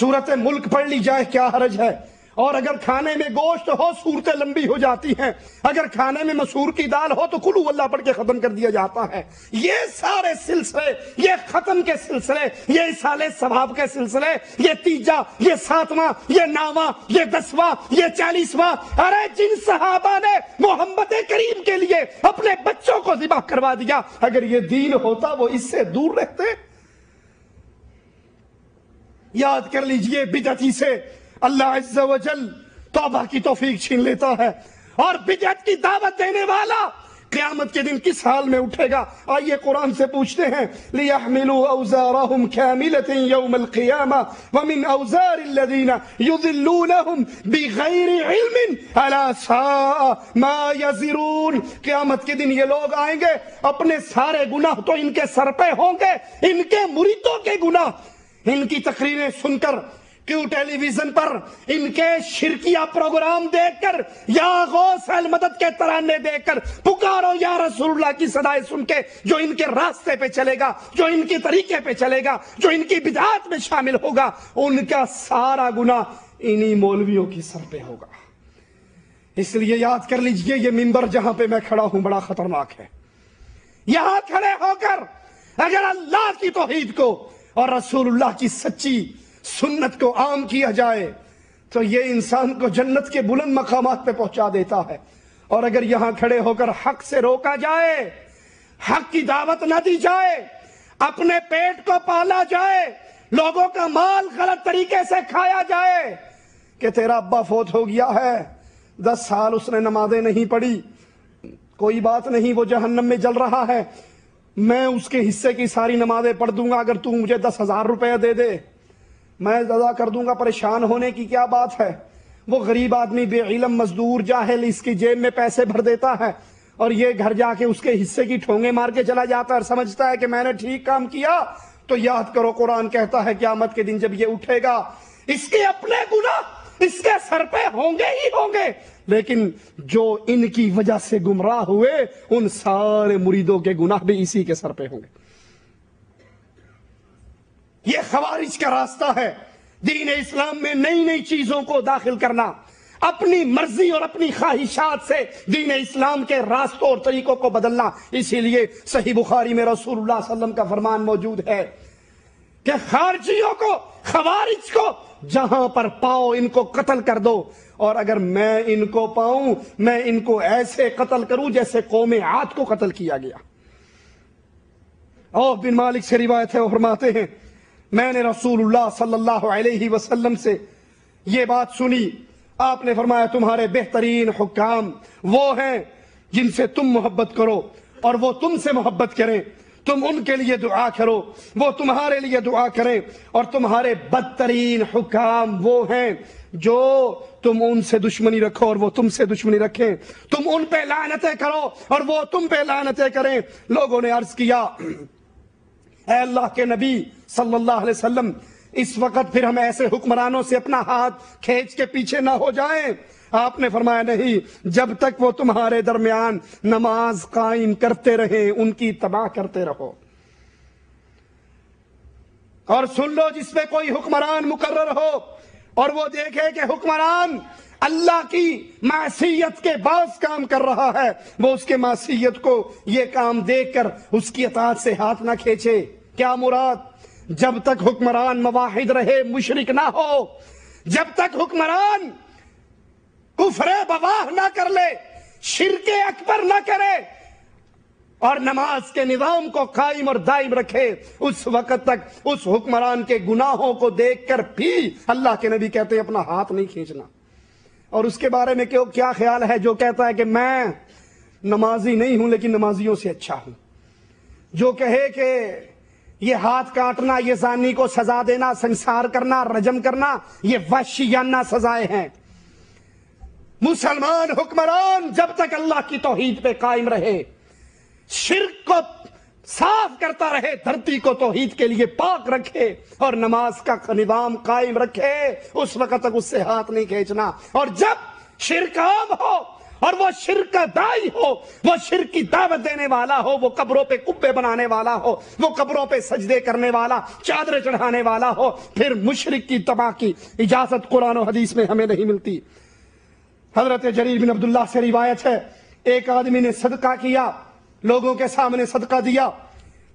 سورت ملک پڑھ لی جائے کیا حرج ہے، اور اگر کھانے میں گوشت ہو صورتیں لمبی ہو جاتی ہیں، اگر کھانے میں مسور کی دال ہو تو قل ہو اللہ پڑھ کے ختم کر دیا جاتا ہے۔ یہ سارے سلسلے، یہ ختم کے سلسلے، یہ اصالے ثواب کے سلسلے، یہ تیجا، یہ 7واں، یہ 9واں، یہ 10واں، یہ 40واں، ارے جن صحابہ نے محمد کریم کے لیے اپنے بچوں کو ذبح کروا دیا، اگر یہ دین ہوتا وہ اس سے دور رہتے؟ یاد کر لیجئے بدعتی سے اللہ عز و جل توبہ کی توفیق چھین لیتا ہے، اور بدعت کی دعوت دینے والا قیامت کے دن کس حال میں اٹھے گا؟ آئیے قرآن سے پوچھتے ہیں لِيَحْمِلُوا أَوْزَارَهُمْ كَامِلَةً يَوْمَ الْقِيَامَةِ وَمِنْ أَوْزَارِ الَّذِينَ يُضِلُّونَهُمْ بِغَيْرِ عِلْمٍ أَلَا سَاءَ مَا يَزِرُونَ۔ قیامت کے دن یہ لوگ آئیں گے، اپنے سارے گناہ تو ان کے سر پہ ہوں گے، ان کے مریدوں کے گناہ، ان کی تقریریں سن کر، کیوں ٹیلی ویژن پر ان کے شرکیہ پروگرام دیکھ کر، یا غوث المدد کے ترانے دیکھ کر، پکارو یا رسول اللہ کی صدائیں سن کے، جو ان کے راستے پہ چلے گا، جو ان کے طریقے پہ چلے گا، جو ان کی بدعات میں شامل ہوگا، ان کا سارا گناہ انہی مولویوں کی سر پہ ہوگا۔ اس لیے یاد کر لیجئے یہ منبر جہاں پہ میں کھڑا ہوں بڑا خطرناک ہے. یہاں کھڑے ہو کر اگر اللہ کی توحید کو اور رسول اللہ کی سچی سنت کو عام کیا جائے تو یہ انسان کو جنت کے بلند مقامات پہ پہنچا دیتا ہے. اور اگر یہاں کھڑے ہو کر حق سے روکا جائے، حق کی دعوت نہ دی جائے، اپنے پیٹ کو پالا جائے، لوگوں کا مال غلط طریقے سے کھایا جائے کہ تیرا ابا فوت ہو گیا ہے، 10 سال اس نے نمازیں نہیں پڑھی، کوئی بات نہیں وہ جہنم میں جل رہا ہے، میں اس کے حصے کی ساری نمازیں پڑھ دوں گا اگر تو مجھے 10,000 روپے دے دے، میں ادا کر دوں گا. پریشان ہونے کی کیا بات ہے؟ وہ غریب آدمی بے علم مزدور جاہل اس کی جیب میں پیسے بھر دیتا ہے اور یہ گھر جا کے اس کے حصے کی ٹھونگے مار کے چلا جاتا ہے اور سمجھتا ہے کہ میں نے ٹھیک کام کیا. تو یاد کرو قرآن کہتا ہے قیامت کے دن جب یہ اٹھے گا اس کے اپنے گناہ اس کے سر پہ ہوں گے ہی ہوں گے، لیکن جو ان کی وجہ سے گمراہ ہوئے ان سارے مریدوں کے گناہ بھی اسی کے سر پہ ہوں گے. یہ خوارج کا راستہ ہے. دین اسلام میں نئی نئی چیزوں کو داخل کرنا، اپنی مرضی اور اپنی خواہشات سے دین اسلام کے راستوں اور طریقوں کو بدلنا. اسی لیے صحیح بخاری میں رسول اللہ صلی اللہ علیہ وسلم کا فرمان موجود ہے کہ خارجیوں کو، خوارج کو جہاں پر پاؤ ان کو قتل کر دو، اور اگر میں ان کو پاؤں میں ان کو ایسے قتل کروں جیسے قوم عاد کو قتل کیا گیا. عوف بن مالک سے روایت ہے، وہ فرماتے ہیں میں نے رسول اللہ صلی اللہ علیہ وسلم سے یہ بات سنی. آپ نے فرمایا تمہارے بہترین حکام وہ ہیں جن سے تم محبت کرو اور وہ تم سے محبت کریں، تم ان کے لیے دعا کرو وہ تمہارے لیے دعا کریں، اور تمہارے بدترین حکام وہ ہیں جو تم ان سے دشمنی رکھو اور وہ تم سے دشمنی رکھیں، تم ان پہ لعنتیں کرو اور وہ تم پہ لعنتیں کریں. لوگوں نے عرض کیا اے اللہ کے نبی صلی اللہ علیہ وسلم اس وقت پھر ہم ایسے حکمرانوں سے اپنا ہاتھ کھینچ کے پیچھے نہ ہو جائیں. آپ نے فرمایا نہیں، جب تک وہ تمہارے درمیان نماز قائم کرتے رہیں ان کی تباہ کرتے رہو. اور سن لو جس پہ کوئی حکمران مقرر ہو اور وہ دیکھے کہ حکمران اللہ کی معصیت کے باعث کام کر رہا ہے، وہ اس کے معصیت کو یہ کام دیکھ کر اس کی اطاعت سے ہاتھ نہ کھینچے. کیا مراد؟ جب تک حکمران موحد رہے، مشرک نہ ہو، جب تک حکمران کفر بواہ نہ کر لے، شرک اکبر نہ کرے اور نماز کے نظام کو قائم اور دائم رکھے، اس وقت تک اس حکمران کے گناہوں کو دیکھ کر بھی اللہ کے نبی کہتے ہیں اپنا ہاتھ نہیں کھینچنا. اور اس کے بارے میں کیا خیال ہے جو کہتا ہے کہ میں نمازی نہیں ہوں لیکن نمازیوں سے اچھا ہوں، جو کہے کہ یہ ہاتھ کاٹنا، یہ زانی کو سزا دینا، سنسار کرنا، رجم کرنا یہ وحشیانہ سزائیں ہیں. مسلمان حکمران جب تک اللہ کی توحید پہ قائم رہے، شرک کو صاف کرتا رہے، دھرتی کو توحید کے لیے پاک رکھے اور نماز کا نظام قائم رکھے، اس وقت تک اس سے ہاتھ نہیں کھینچنا. اور جب شرک عام ہو اور وہ شرک کا دائی ہو، وہ شرک کی دعوت دینے والا ہو، وہ قبروں پہ قبے بنانے والا ہو، وہ قبروں پہ سجدے کرنے والا، چادریں چڑھانے والا ہو، پھر مشرک کی تباہ کی اجازت قرآن و حدیث میں ہمیں نہیں ملتی. حضرت جریر بن عبداللہ سے روایت ہے ایک آدمی نے صدقہ کیا، لوگوں کے سامنے صدقہ دیا،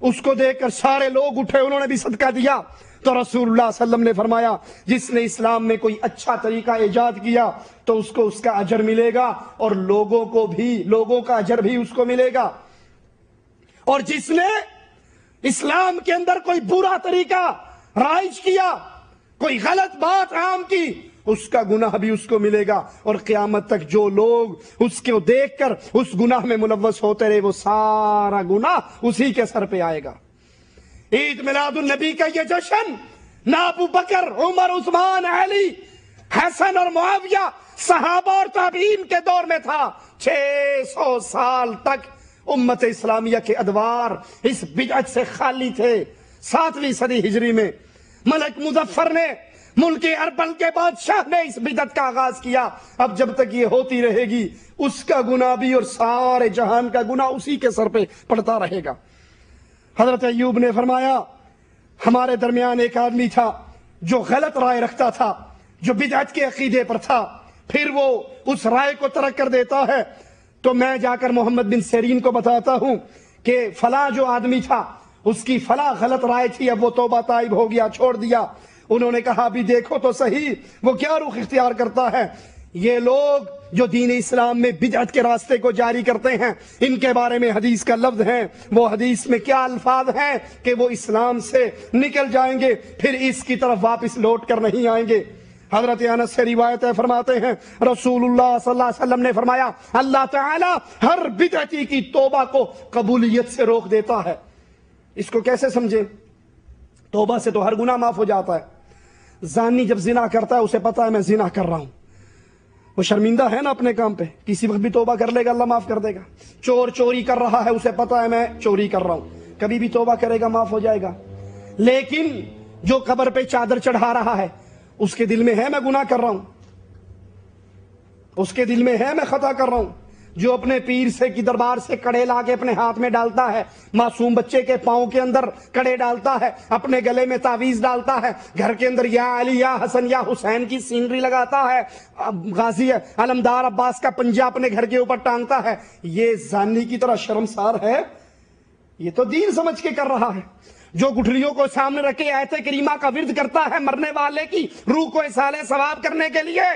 اس کو دیکھ کر سارے لوگ اٹھے، انہوں نے بھی صدقہ دیا. تو رسول اللہ صلی اللہ علیہ وسلم نے فرمایا جس نے اسلام میں کوئی اچھا طریقہ ایجاد کیا تو اس کو اس کا اجر ملے گا اور لوگوں کا اجر بھی اس کو ملے گا، اور جس نے اسلام کے اندر کوئی برا طریقہ رائج کیا، کوئی غلط بات عام کی، اس کا گناہ بھی اس کو ملے گا. اور قیامت تک جو لوگ اس کو دیکھ کر اس گناہ میں ملوث ہوتے رہے وہ سارا گناہ اسی کے سر پہ آئے گا. عید میلاد النبی کا یہ جشن نہ ابو بکر، عمر، عثمان، علی، حسن اور معاویہ، صحابہ اور تابعین کے دور میں تھا. 600 سال تک امت اسلامیہ کے ادوار اس بدعت سے خالی تھے. 7ویں صدی ہجری میں ملک مظفر نے، ملک اربل کے بادشاہ نے اس بدعت کا آغاز کیا. اب جب تک یہ ہوتی رہے گی اس کا گناہ بھی اور سارے جہان کا گناہ اسی کے سر پہ پڑتا رہے گا. حضرت ایوب نے فرمایا ہمارے درمیان ایک آدمی تھا جو غلط رائے رکھتا تھا، جو بدعت کے عقیدے پر تھا. پھر وہ اس رائے کو ترک کر دیتا ہے تو میں جا کر محمد بن سیرین کو بتاتا ہوں کہ فلاں جو آدمی تھا اس کی فلاں غلط رائے تھی، اب وہ توبہ تائب ہو گیا، چھوڑ دیا۔ انہوں نے کہا بھی دیکھو تو صحیح وہ کیا رخ اختیار کرتا ہے۔ یہ لوگ جو دین اسلام میں بدعت کے راستے کو جاری کرتے ہیں، ان کے بارے میں حدیث کا لفظ ہے، وہ حدیث میں کیا الفاظ ہیں کہ وہ اسلام سے نکل جائیں گے، پھر اس کی طرف واپس لوٹ کر نہیں آئیں گے۔ حضرت انس سے روایت ہے، فرماتے ہیں رسول اللہ صلی اللہ علیہ وسلم نے فرمایا اللہ تعالی ہر بدعتی کی توبہ کو قبولیت سے روک دیتا ہے۔ اس کو کیسے سمجھیں؟ توبہ سے تو ہر گناہ معاف ہو جاتا ہے۔ زانی جب زنا کرتا ہے اسے پتا ہے میں زنا کر رہا ہوں، وہ شرمندہ ہے نا اپنے کام پہ، کسی وقت بھی توبہ کر لے گا اللہ معاف کر دے گا۔ چور چوری کر رہا ہے اسے پتا ہے میں چوری کر رہا ہوں، کبھی بھی توبہ کرے گا معاف ہو جائے گا۔ لیکن جو قبر پہ چادر چڑھا رہا ہے اس کے دل میں ہے میں گناہ کر رہا ہوں، اس کے دل میں ہے میں خطا کر رہا ہوں۔ جو اپنے پیر سے کی دربار سے کڑے لا کے اپنے ہاتھ میں ڈالتا ہے، معصوم بچے کے پاؤں کے اندر کڑے ڈالتا ہے، اپنے گلے میں تعویذ ڈالتا ہے، گھر کے اندر یا علی یا حسن یا حسین کی سینری لگاتا ہے، غازی علمدار عباس کا پنجہ اپنے گھر کے اوپر ٹانگتا ہے، یہ زانی کی طرح شرمسار ہے؟ یہ تو دین سمجھ کے کر رہا ہے۔ جو گٹھلیوں کو سامنے رکھے آیت کریمہ کا ورد کرتا ہے مرنے والے کی روح کو اصال ثواب کرنے کے لیے،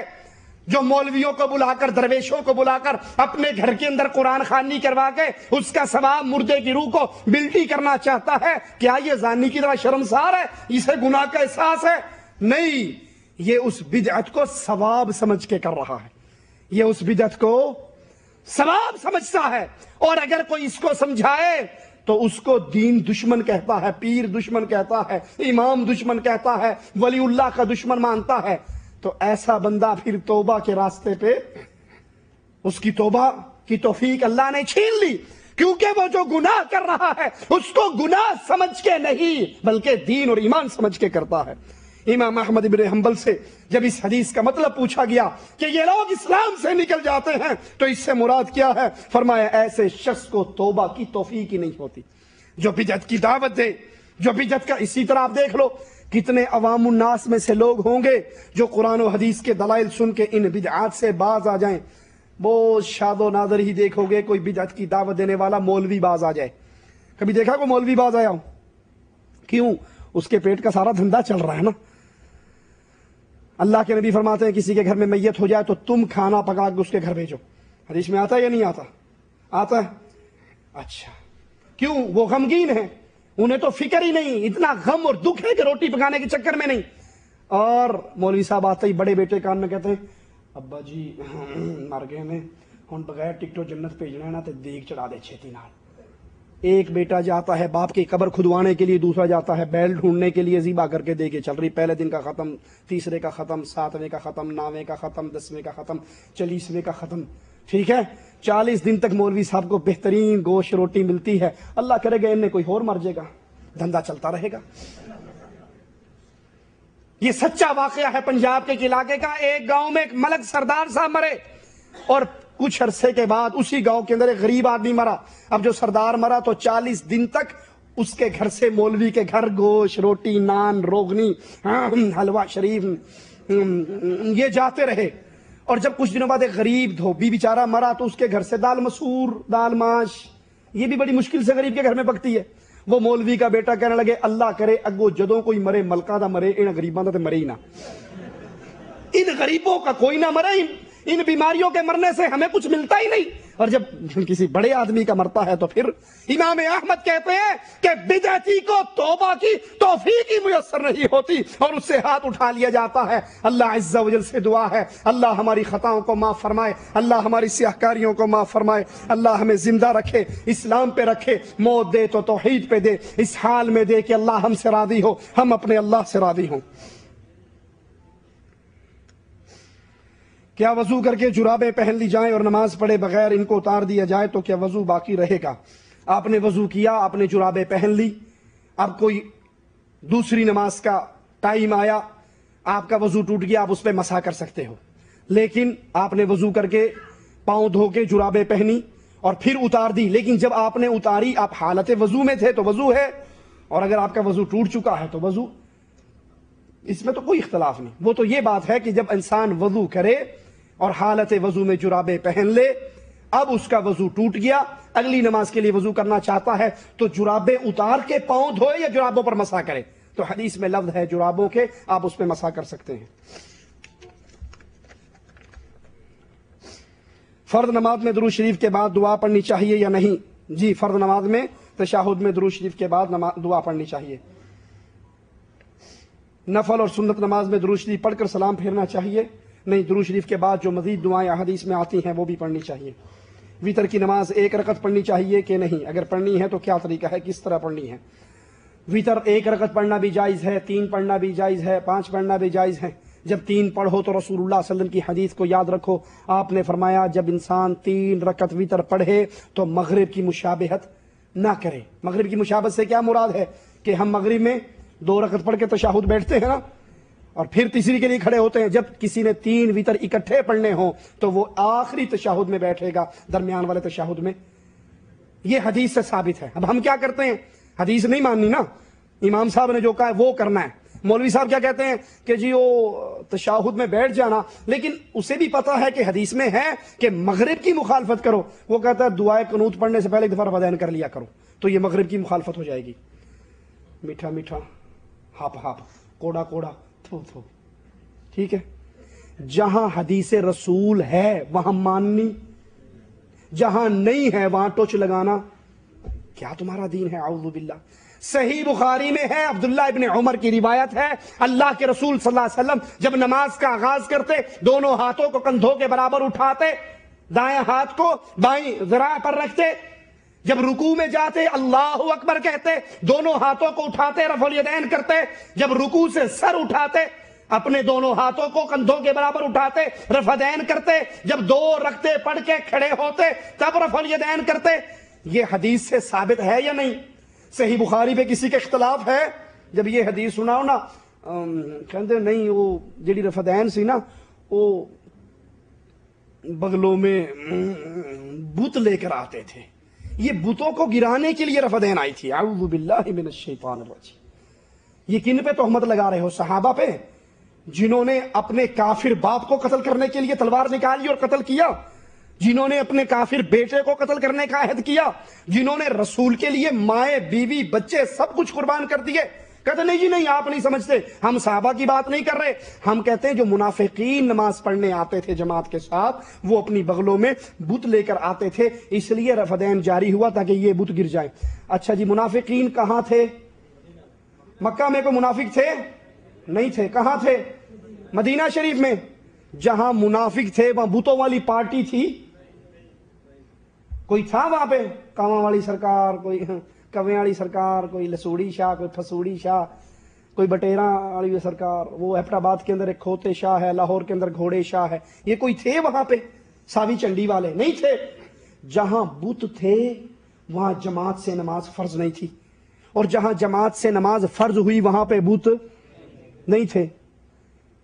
جو مولویوں کو بلا کر درویشوں کو بلا کر اپنے گھر کے اندر قرآن خوانی کروا کے اس کا ثواب مردے کی روح کو بلٹی کرنا چاہتا ہے، کیا یہ زانی کی طرح شرمسار ہے؟ اسے گناہ کا احساس ہے؟ نہیں، یہ اس بدعت کو ثواب سمجھ کے کر رہا ہے، یہ اس بدعت کو ثواب سمجھتا ہے۔ اور اگر کوئی اس کو سمجھائے تو اس کو دین دشمن کہتا ہے، پیر دشمن کہتا ہے، امام دشمن کہتا ہے، ولی اللہ کا دشمن مانتا ہے۔ تو ایسا بندہ پھر توبہ کے راستے پہ اس کی توبہ کی توفیق اللہ نے چھین لی، کیونکہ وہ جو گناہ کر رہا ہے اس کو گناہ سمجھ کے نہیں بلکہ دین اور ایمان سمجھ کے کرتا ہے۔ امام احمد بن حنبل سے جب اس حدیث کا مطلب پوچھا گیا کہ یہ لوگ اسلام سے نکل جاتے ہیں تو اس سے مراد کیا ہے، فرمایا ایسے شخص کو توبہ کی توفیق ہی نہیں ہوتی جو بدعت کی دعوت دے، جو بدعت کا۔ اسی طرح آپ دیکھ لو کتنے عوام الناس میں سے لوگ ہوں گے جو قرآن و حدیث کے دلائل سن کے ان بدعات سے باز آ جائیں۔ بہت شاد و نادر ہی دیکھو گے کوئی بدعت کی دعوت دینے والا مولوی باز آ جائے۔ کبھی دیکھا کوئی مولوی باز آیا ہو؟ کیوں؟ اس کے پیٹ کا سارا دھندا چل رہا ہے نا۔ اللہ کے نبی فرماتے ہیں کسی کے گھر میں میت ہو جائے تو تم کھانا پکا کے اس کے گھر بھیجو۔ حدیث میں آتا ہے یا نہیں آتا؟ آتا ہے۔ اچھا، کیوں؟ وہ غمگین ہیں، انہیں تو فکر ہی نہیں، اتنا غم اور دکھ ہے کہ روٹی پکانے کے چکر میں نہیں۔ اور مولوی صاحب آتے ہی بڑے بیٹے کان میں کہتے ہیں ابا جی مر گئے نے، ہن بغیر ٹکٹو جنت بھیجنا ہے نا تے دیگ چڑھا دے چھتی نال۔ ایک بیٹا جاتا ہے باپ کی قبر کھدوانے کے لیے، دوسرا جاتا ہے بیل ڈھونڈنے کے لیے، ذبح کر کے دے کے چل رہی، پہلے دن کا ختم، تیسرے کا ختم، 7ویں کا ختم، 9ویں کا ختم، 10ویں کا ختم، 40ویں کا ختم۔ ٹھیک ہے، 40 دن تک مولوی صاحب کو بہترین گوشت روٹی ملتی ہے، اللہ کرے گا ان میں کوئی اور مر جائے گا، دھندا چلتا رہے گا۔ یہ سچا واقعہ ہے پنجاب کے علاقے کا۔ ایک گاؤں میں ایک ملک سردار صاحب مرے اور کچھ عرصے کے بعد اسی گاؤں کے اندر ایک غریب آدمی مرا۔ اب جو سردار مرا تو 40 دن تک اس کے گھر سے مولوی کے گھر گوشت روٹی نان روغنی حلوہ شریف یہ جاتے رہے۔ اور جب کچھ دنوں بعد ایک غریب دھوبی بیچارہ مرا تو اس کے گھر سے دال مسور، دال ماش، یہ بھی بڑی مشکل سے غریب کے گھر میں پکتی ہے۔ وہ مولوی کا بیٹا کہنے لگے اللہ کرے اگو جدوں کوئی مرے ملکہ دا مرے، ان غریباں دا تے مرے ہی نہ، ان غریبوں کا کوئی نہ مرے، ان بیماریوں کے مرنے سے ہمیں کچھ ملتا ہی نہیں۔ اور جب کسی بڑے آدمی کا مرتا ہے تو پھر امام احمد کہتے ہیں کہ بدعتی کو توبہ کی توفیق ہی میسر نہیں ہوتی اور اس سے ہاتھ اٹھا لیا جاتا ہے۔ اللہ عز و جل سے دعا ہے اللہ ہماری خطاؤں کو معاف فرمائے، اللہ ہماری سیاہکاریوں کو معاف فرمائے، اللہ ہمیں زندہ رکھے، اسلام پہ رکھے، موت دے تو توحید پہ دے، اس حال میں دے کہ اللہ ہم سے راضی ہو، ہم اپنے اللہ سے راضی ہوں۔ کیا وضو کر کے جرابیں پہن لی جائیں اور نماز پڑھے بغیر ان کو اتار دیا جائے تو کیا وضو باقی رہے گا؟ آپ نے وضو کیا، آپ نے جرابیں پہن لی، اب کوئی دوسری نماز کا ٹائم آیا، آپ کا وضو ٹوٹ گیا، آپ اس پہ مسح کر سکتے ہو، لیکن آپ نے وضو کر کے پاؤں دھو کے جرابیں پہنی اور پھر اتار دی، لیکن جب آپ نے اتاری آپ حالت وضو میں تھے تو وضو ہے، اور اگر آپ کا وضو ٹوٹ چکا ہے تو وضو، اس میں تو کوئی اختلاف نہیں۔ وہ تو یہ بات ہے کہ جب انسان وضو کرے اور حالت وضو میں جرابیں پہن لے، اب اس کا وضو ٹوٹ گیا، اگلی نماز کے لیے وضو کرنا چاہتا ہے تو جرابیں اتار کے پاؤں دھوئے یا جرابوں پر مسح کرے؟ تو حدیث میں لفظ ہے جرابوں کے، آپ اس پہ مسح کر سکتے ہیں۔ فرض نماز میں درود شریف کے بعد دعا پڑھنی چاہیے یا نہیں؟ جی، فرض نماز میں تشہد میں درود شریف کے بعد دعا پڑھنی چاہیے۔ نفل اور سنت نماز میں درود شریف پڑھ کر سلام پھیرنا چاہیے؟ نہیں، درود شریف کے بعد جو مزید دعائیں حدیث میں آتی ہیں وہ بھی پڑھنی چاہیے۔ وتر کی نماز ایک رکعت پڑھنی چاہیے کہ نہیں؟ اگر پڑھنی ہے تو کیا طریقہ ہے، کس طرح پڑھنی ہے؟ وتر ایک رکعت پڑھنا بھی جائز ہے، 3 پڑھنا بھی جائز ہے، 5 پڑھنا بھی جائز ہے۔ جب 3 پڑھو تو رسول اللہ صلی اللہ علیہ وسلم کی حدیث کو یاد رکھو، آپ نے فرمایا جب انسان 3 رکعت وتر پڑھے تو مغرب کی مشابہت نہ کرے۔ مغرب کی مشابہت سے کیا مراد ہے کہ ہم مغرب میں 2 رکعت پڑھ کے تشہد بیٹھتے ہیں نا، اور پھر تیسری کے لیے کھڑے ہوتے ہیں۔ جب کسی نے 3 وتر اکٹھے پڑھنے ہوں تو وہ آخری تشہد میں بیٹھے گا، درمیان والے تشہد میں۔ یہ حدیث سے ثابت ہے۔ اب ہم کیا کرتے ہیں، حدیث نہیں ماننی نا، امام صاحب نے جو کہا ہے وہ کرنا ہے۔ مولوی صاحب کیا کہتے ہیں کہ جی وہ تشہد میں بیٹھ جانا، لیکن اسے بھی پتا ہے کہ حدیث میں ہے کہ مغرب کی مخالفت کرو۔ وہ کہتا ہے دعائے قنوت پڑھنے سے پہلے ایک دفعہ رفعین کر لیا کرو، تو یہ مغرب کی مخالفت ہو جائے گی۔ میٹھا میٹھا، ہاپ ہاپ، کوڑا کوڑا، تھو تھو، ٹھیک ہے۔ جہاں حدیث رسول ہے وہاں ماننی، جہاں نہیں ہے وہاں ٹوچ لگانا، کیا تمہارا دین ہے؟ اعوذ باللہ۔ صحیح بخاری میں ہے، عبداللہ ابن عمر کی روایت ہے، اللہ کے رسول صلی اللہ علیہ وسلم جب نماز کا آغاز کرتے دونوں ہاتھوں کو کندھوں کے برابر اٹھاتے، دائیں ہاتھ کو بائیں ذراع پر رکھتے، جب رکوع میں جاتے اللہ اکبر کہتے، دونوں ہاتھوں کو اٹھاتے رفع الیدین کرتے، جب رکوع سے سر اٹھاتے اپنے دونوں ہاتھوں کو کندھوں کے برابر اٹھاتے رفع الیدین کرتے، جب 2 رکعتیں پڑھ کے کھڑے ہوتے تب رفع الیدین کرتے۔ یہ حدیث سے ثابت ہے یا نہیں؟ صحیح بخاری پہ کسی کا اختلاف ہے؟ جب یہ حدیث سناؤ نا کہتے نہیں وہ جڑی رفع الیدین سی نا وہ بغلوں میں بت لے کر آتے تھے، یہ بتوں کو گرانے کے لیے رفع الیدین آئی تھی۔ اعوذ باللہ من الشیطان الرجیم۔ یہ کن پہ تہمت لگا رہے ہو؟ صحابہ پہ، جنہوں نے اپنے کافر باپ کو قتل کرنے کے لیے تلوار نکالی اور قتل کیا، جنہوں نے اپنے کافر بیٹے کو قتل کرنے کا عہد کیا، جنہوں نے رسول کے لیے مائیں بیوی بچے سب کچھ قربان کر دیے۔ کہتے نہیں جی نہیں، آپ نہیں سمجھتے، ہم صحابہ کی بات نہیں کر رہے، ہم کہتے ہیں جو منافقین نماز پڑھنے آتے تھے جماعت کے ساتھ وہ اپنی بغلوں میں بت لے کر آتے تھے، اس لیے رفع الیدین جاری ہوا تاکہ یہ بت گر جائیں۔ اچھا جی، منافقین کہاں تھے؟ مکہ میں کوئی منافق تھے؟ نہیں تھے۔ کہاں تھے؟ مدینہ شریف میں۔ جہاں منافق تھے وہاں بتوں والی پارٹی تھی؟ کوئی تھا وہاں پہ؟ کاواں والی سرکار، کوئی کویں والی سرکار، کوئی لسوڑی شاہ، کوئی پھسوڑی شاہ، کوئی بٹیراں والی سرکار، وہ ایبٹ آباد کے اندر ایک کھوتے شاہ ہے، لاہور کے اندر گھوڑے شاہ ہے، یہ کوئی تھے وہاں پہ؟ ساوی چنڈی والے نہیں تھے۔ جہاں بت تھے وہاں جماعت سے نماز فرض نہیں تھی، اور جہاں جماعت سے نماز فرض ہوئی وہاں پہ بت نہیں تھے۔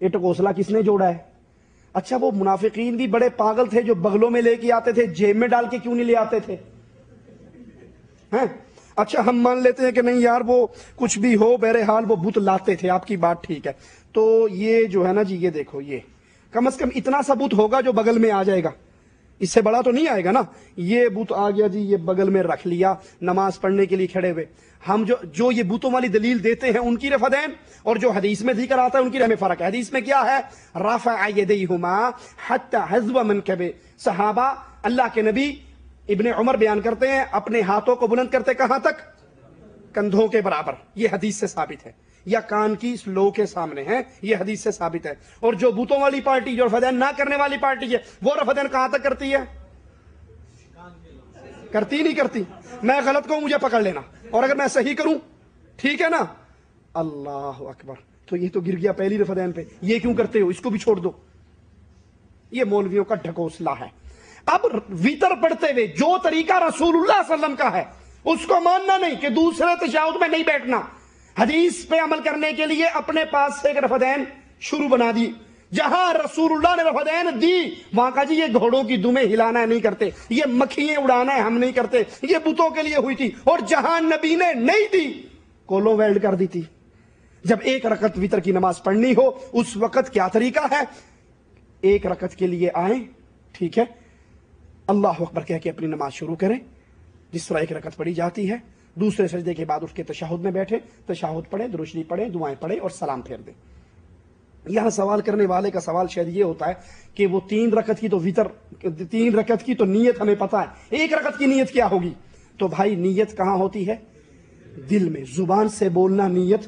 یہ ٹکوسلا کس نے جوڑا ہے؟ اچھا وہ منافقین بھی بڑے پاگل تھے جو بغلوں میں لے کے آتے تھے، جیب میں ڈال کے کیوں نہیں لے آتے تھے؟ ہیں؟ اچھا ہم مان لیتے ہیں کہ نہیں یار وہ کچھ بھی ہو بہرحال وہ بت لاتے تھے، آپ کی بات ٹھیک ہے۔ تو یہ جو ہے نا جی، یہ دیکھو، یہ کم از کم اتنا سا بت ہوگا جو بغل میں آ جائے گا، اس سے بڑا تو نہیں آئے گا نا۔ یہ بت آ گیا جی، یہ بغل میں رکھ لیا، نماز پڑھنے کے لیے کھڑے ہوئے۔ ہم جو یہ بتوں والی دلیل دیتے ہیں ان کی رفع الیدین، اور جو حدیث میں ذکر آتا ہے ان کی ہمیں فرق ہے۔ حدیث میں کیا ہے؟ رفع یدیہما حتی حذو منکبہ۔ صحابہ اللہ کے نبی ابن عمر بیان کرتے ہیں اپنے ہاتھوں کو بلند کرتے کہاں تک؟ کندھوں کے برابر۔ یہ حدیث سے ثابت ہے، یا کان کی لو کے سامنے ہے، یہ حدیث سے ثابت ہے۔ اور جو بتوں والی پارٹی، جو رفع الیدین نہ کرنے والی پارٹی ہے، وہ رفع الیدین کہاں تک کرتی ہے؟ کرتی نہیں کرتی؟ میں غلط کہوں مجھے پکڑ لینا، اور اگر میں صحیح کروں ٹھیک ہے نا؟ اللہ اکبر۔ تو یہ تو گر گیا پہلی رفع الیدین پہ، یہ کیوں کرتے ہو؟ اس کو بھی چھوڑ دو، یہ مولویوں کا ڈھکوسلا ہے۔ اب ویتر پڑھتے ہوئے جو طریقہ رسول اللہ صلی اللہ علیہ وسلم کا ہے اس کو ماننا نہیں کہ دوسرے تشہد میں نہیں بیٹھنا۔ حدیث پہ عمل کرنے کے لیے اپنے پاس سے ایک رفع الیدین شروع بنا دی، جہاں رسول اللہ نے رفع الیدین دی وہاں کا جی یہ گھوڑوں کی دمیں ہلانا ہے نہیں کرتے، یہ مکھیاں اڑانا ہے ہم نہیں کرتے، یہ بتوں کے لیے ہوئی تھی۔ اور جہاں نبی نے نہیں دی کولو ویلڈ کر دی تھی۔ جب ایک رکعت وتر کی نماز پڑھنی ہو اس وقت کیا طریقہ ہے؟ ایک رکعت کے لیے آئیں، ٹھیک ہے، اللہ اکبر کہہ کے اپنی نماز شروع کریں جس طرح ایک رکعت پڑھی جاتی ہے، دوسرے سجدے کے بعد اٹھ کے تشہد میں بیٹھے، تشہد پڑھیں، درود شریف پڑھیں، دعائیں پڑھیں اور سلام پھیر دیں۔ یہاں سوال کرنے والے کا سوال شاید یہ ہوتا ہے کہ وہ 3 رکعت کی تو وطر، 3 رکعت کی تو نیت ہمیں پتہ ہے، 1 رکعت کی نیت کیا ہوگی؟ تو بھائی نیت کہاں ہوتی ہے؟ دل میں، زبان سے بولنا نیت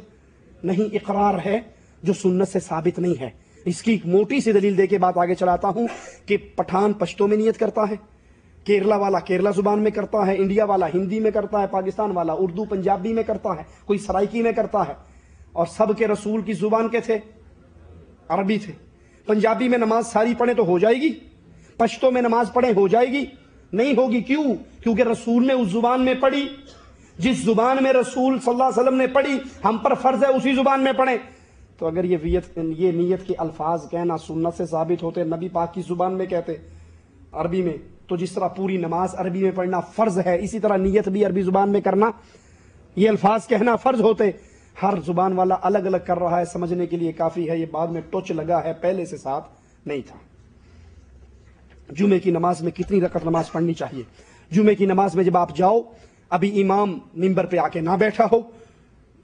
نہیں، اقرار ہے جو سنت سے ثابت نہیں ہے۔ اس کی ایک موٹی سی دلیل دے کے بات آگے چلاتا ہوں کہ پٹھان پشتو میں نیت کرتا ہے، کیرلا والا کیرلا زبان میں کرتا ہے، انڈیا والا ہندی میں کرتا ہے، پاکستان والا اردو پنجابی میں کرتا ہے، کوئی سرائکی میں کرتا ہے، اور سب کے رسول کی زبان کے تھے عربی تھے۔ پنجابی میں نماز ساری پڑھیں تو ہو جائے گی، پشتو میں نماز پڑھیں ہو جائے گی؟ نہیں ہوگی۔ کیوں؟ کیونکہ رسول نے اس زبان میں پڑھی، جس زبان میں رسول صلی اللہ علیہ وسلم نے پڑھی ہم پر فرض ہے اسی زبان میں پڑھیں۔ تو اگر یہ نیت کے الفاظ کہنا سنت سے ثابت ہوتے، نبی پاک کی زبان میں کہتے عربی میں، تو جس طرح پوری نماز عربی میں پڑھنا فرض ہے، اسی طرح نیت بھی عربی زبان میں کرنا، یہ الفاظ کہنا فرض ہوتے۔ ہر زبان والا الگ الگ کر رہا ہے، سمجھنے کے لیے کافی ہے، یہ بعد میں ٹچ لگا ہے، پہلے سے ساتھ نہیں تھا۔ جمعے کی نماز میں کتنی رکعت نماز پڑھنی چاہیے؟ جمعے کی نماز میں جب آپ جاؤ، ابھی امام ممبر پہ آ کے نہ بیٹھا ہو،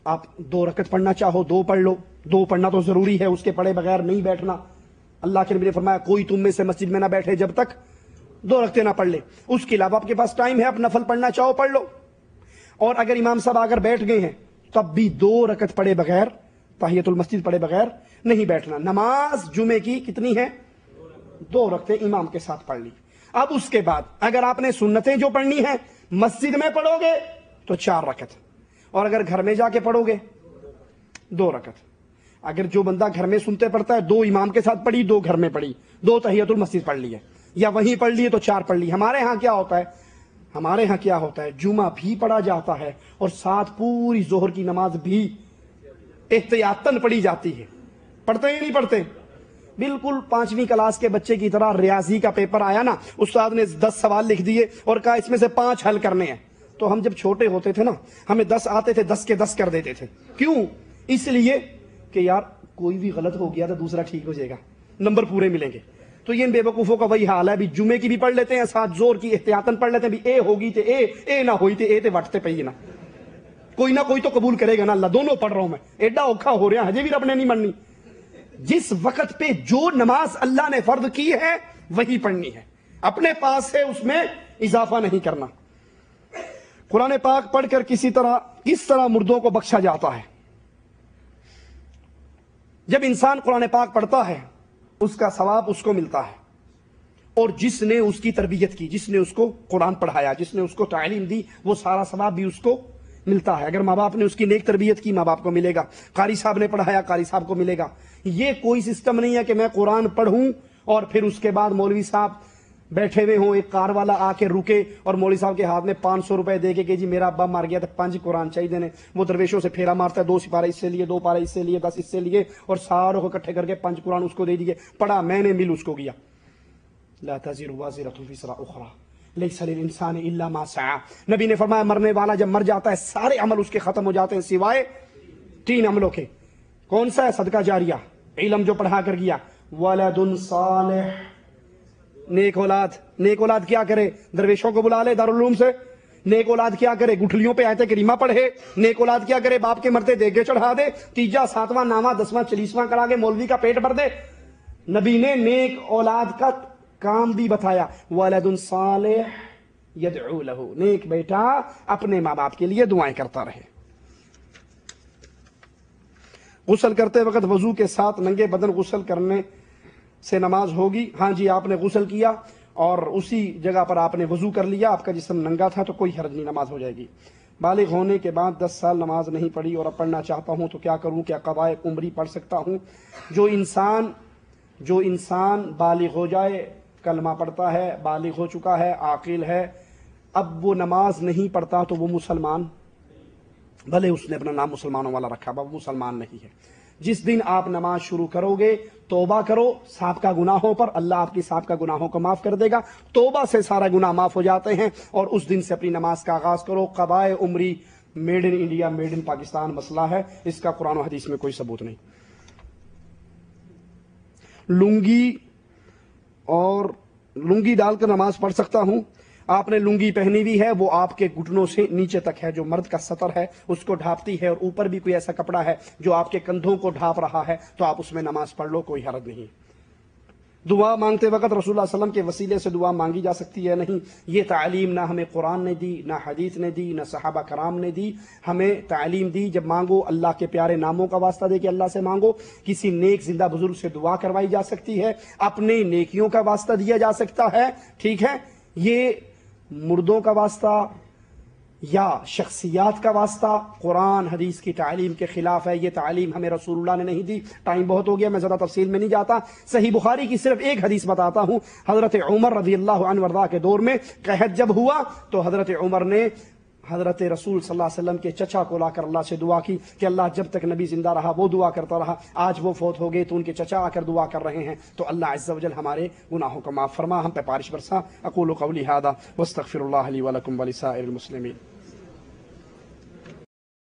آپ 2 رکعت پڑھنا چاہو 2 پڑھ لو، 2 پڑھنا تو ضروری ہے، اس کے پڑھے بغیر نہیں بیٹھنا۔ اللہ کے نبی نے فرمایا کوئی تم میں سے مسجد میں نہ بیٹھے جب تک 2 رکعتیں نہ پڑھ لے۔ اس کے علاوہ آپ کے پاس ٹائم ہے، آپ نفل پڑھنا چاہو پڑھ لو، اور اگر امام صاحب آ کر بیٹھ گئے ہیں تب بھی 2 رکعت پڑھے بغیر، تحیۃ المسجد پڑھے بغیر نہیں بیٹھنا۔ نماز جمعے کی کتنی ہے؟ 2 رکعتیں امام کے ساتھ پڑھ لی۔ اب اس کے بعد اگر آپ نے سنتیں جو پڑھنی ہیں مسجد میں پڑھو گے تو 4 رکعت، اور اگر گھر میں جا کے پڑھو گے 2 رکعت۔ اگر جو بندہ گھر میں سنتے پڑھتا ہے 2 امام کے ساتھ پڑھی، 2 گھر میں پڑھی، 2 تحیۃ المسجد پڑھ لی ہے، یا وہیں پڑھ لیے تو 4 پڑھ لی۔ ہمارے ہاں کیا ہوتا ہے جمعہ بھی پڑھا جاتا ہے اور ساتھ پوری ظہر کی نماز بھی احتیاطاً پڑھی جاتی ہے۔ پڑھتے ہی نہیں پڑھتے، بالکل 5ویں کلاس کے بچے کی طرح۔ ریاضی کا پیپر آیا نا، استاد نے 10 سوال لکھ دیے اور کہا اس میں سے 5 حل کرنے ہیں، تو ہم جب چھوٹے ہوتے تھے نا ہمیں 10 آتے تھے، 10 کے 10 کر دیتے تھے۔ کیوں؟ اس لیے کہ یار کوئی بھی غلط ہو گیا تو دوسرا ٹھیک ہو جائے گا، نمبر پورے ملیں گے۔ تو یہ ان بے وقوفوں کا وہی حال ہے، بھی جمعے کی بھی پڑھ لیتے ہیں، ساتھ زور کی احتیاطاً پڑھ لیتے ہیں، بھی اے ہوگی تے اے نہ ہوئی تے اے تے وٹتے پئی نا، کوئی نہ کوئی تو قبول کرے گا نا اللہ۔ دونوں پڑھ رہا ہوں میں، ایڈا اوکھا ہو رہا ہے، ہجے بھی رب نے نہیں مننی۔ جس وقت پہ جو نماز اللہ نے فرض کی ہے وہی پڑھنی ہے، اپنے پاس سے اس میں اضافہ نہیں کرنا۔ قرآن پاک پڑھ کر کس طرح مردوں کو بخشا جاتا ہے؟ جب انسان قرآن پاک پڑھتا ہے اس کا ثواب اس کو ملتا ہے، اور جس نے اس کی تربیت کی، جس نے اس کو قرآن پڑھایا، جس نے اس کو تعلیم دی، وہ سارا ثواب بھی اس کو ملتا ہے۔ اگر ماں باپ نے اس کی نیک تربیت کی، ماں باپ کو ملے گا، قاری صاحب نے پڑھایا، قاری صاحب کو ملے گا۔ یہ کوئی سسٹم نہیں ہے کہ میں قرآن پڑھوں اور پھر اس کے بعد مولوی صاحب بیٹھے ہوئے ہوں، ایک کار والا آ کے رکے اور مولوی صاحب کے ہاتھ میں 500 روپے دے کے کہ جی میرا ابا مار گیا تو 5 قرآن چاہیے دینے۔ وہ درویشوں سے پھیرا مارتا ہے، 2 سپارے اس سے لیے، 2 پارے اس سے لیے، 10 اس سے لیے، اور ساروں کو اکٹھے کر کے 5 قرآن اس کو دے دیے، پڑھا میں نے، مل اس کو گیا۔ لا تزر وازرۃ وزر اخری لیس للانسان الا ما سعى۔ نبی نے فرمایا مرنے والا جب مر جاتا ہے سارے عمل اس کے ختم ہو جاتے ہیں سوائے 3 عملوں کے۔ کون سا ہے؟ صدقہ جاریہ، علم جو پڑھا کر گیا، ولد صالح، نیک اولاد۔ نیک اولاد کیا کرے؟ درویشوں کو بلا لے دارالعلوم سے۔ نیک اولاد کیا کرے؟ گٹھلیوں پہ آیت کریمہ پڑھے۔ نیک اولاد کیا کرے؟ باپ کے مرتے دیگے چڑھا دے، 3واں 7واں 9واں 10واں 40واں کرا کے مولوی کا پیٹ بھر دے۔ نبی نے نیک اولاد کا کام بھی بتایا، ولد صالح یدعو لہ، نیک بیٹا اپنے ماں باپ کے لیے دعائیں کرتا رہے۔ غسل کرتے وقت وضو کے ساتھ ننگے بدن غسل کرنے سے نماز ہوگی؟ ہاں جی، آپ نے غسل کیا اور اسی جگہ پر آپ نے وضو کر لیا، آپ کا جسم ننگا تھا تو کوئی حرج نہیں، نماز ہو جائے گی۔ بالغ ہونے کے بعد 10 سال نماز نہیں پڑھی اور اب پڑھنا چاہتا ہوں تو کیا کروں؟ کیا قضائے عمری پڑھ سکتا ہوں؟ جو انسان بالغ ہو جائے، کلمہ پڑھتا ہے، بالغ ہو چکا ہے، عاقل ہے، اب وہ نماز نہیں پڑھتا تو وہ مسلمان، بھلے اس نے اپنا نام مسلمانوں والا رکھا، وہ مسلمان نہیں ہے۔ جس دن آپ نماز شروع کرو گے توبہ کرو سابقہ گناہوں پر، اللہ آپ کی سابقہ گناہوں کو معاف کر دے گا، توبہ سے سارا گناہ معاف ہو جاتے ہیں، اور اس دن سے اپنی نماز کا آغاز کرو۔ قضائے عمری made in India, made in Pakistan مسئلہ ہے، اس کا قرآن و حدیث میں کوئی ثبوت نہیں۔ لنگی اور لنگی ڈال کر نماز پڑھ سکتا ہوں. آپ نے لنگی پہنی ہوئی ہے، وہ آپ کے گھٹنوں سے نیچے تک ہے، جو مرد کا سطر ہے اس کو ڈھانپتی ہے، اور اوپر بھی کوئی ایسا کپڑا ہے جو آپ کے کندھوں کو ڈھانپ رہا ہے، تو آپ اس میں نماز پڑھ لو، کوئی حرج نہیں. دعا مانگتے وقت رسول اللہ صلی اللہ علیہ وسلم کے وسیلے سے دعا مانگی جا سکتی ہے؟ نہیں. یہ تعلیم نہ ہمیں قرآن نے دی، نہ حدیث نے دی، نہ صحابہ کرام نے دی. ہمیں تعلیم دی جب مانگو اللہ کے پیارے ناموں کا واسطہ دے کے اللہ سے مانگو. کسی نیک زندہ بزرگ سے دعا کروائی جا سکتی ہے، اپنے نیکیوں کا واسطہ دیا جا سکتا ہے. ٹھیک ہے، یہ مردوں کا واسطہ یا شخصیات کا واسطہ قرآن حدیث کی تعلیم کے خلاف ہے. یہ تعلیم ہمیں رسول اللہ نے نہیں دی. ٹائم بہت ہو گیا، میں زیادہ تفصیل میں نہیں جاتا. صحیح بخاری کی صرف ایک حدیث بتاتا ہوں. حضرت عمر رضی اللہ عنہ وارضاہ کے دور میں قحط جب ہوا تو حضرت عمر نے حضرت رسول صلی اللہ علیہ وسلم کے چچا کو لا کر اللہ سے دعا کی کہ اللہ جب تک نبی زندہ رہا وہ دعا کرتا رہا، آج وہ فوت ہو گئے تو ان کے چچا آ کر دعا کر رہے ہیں، تو اللہ عز و جل ہمارے گناہوں کو معاف فرما، ہم پہ بارش برسا. اقول قولی ھذا واستغفر اللہ لی ولکم ولسائر المسلمین.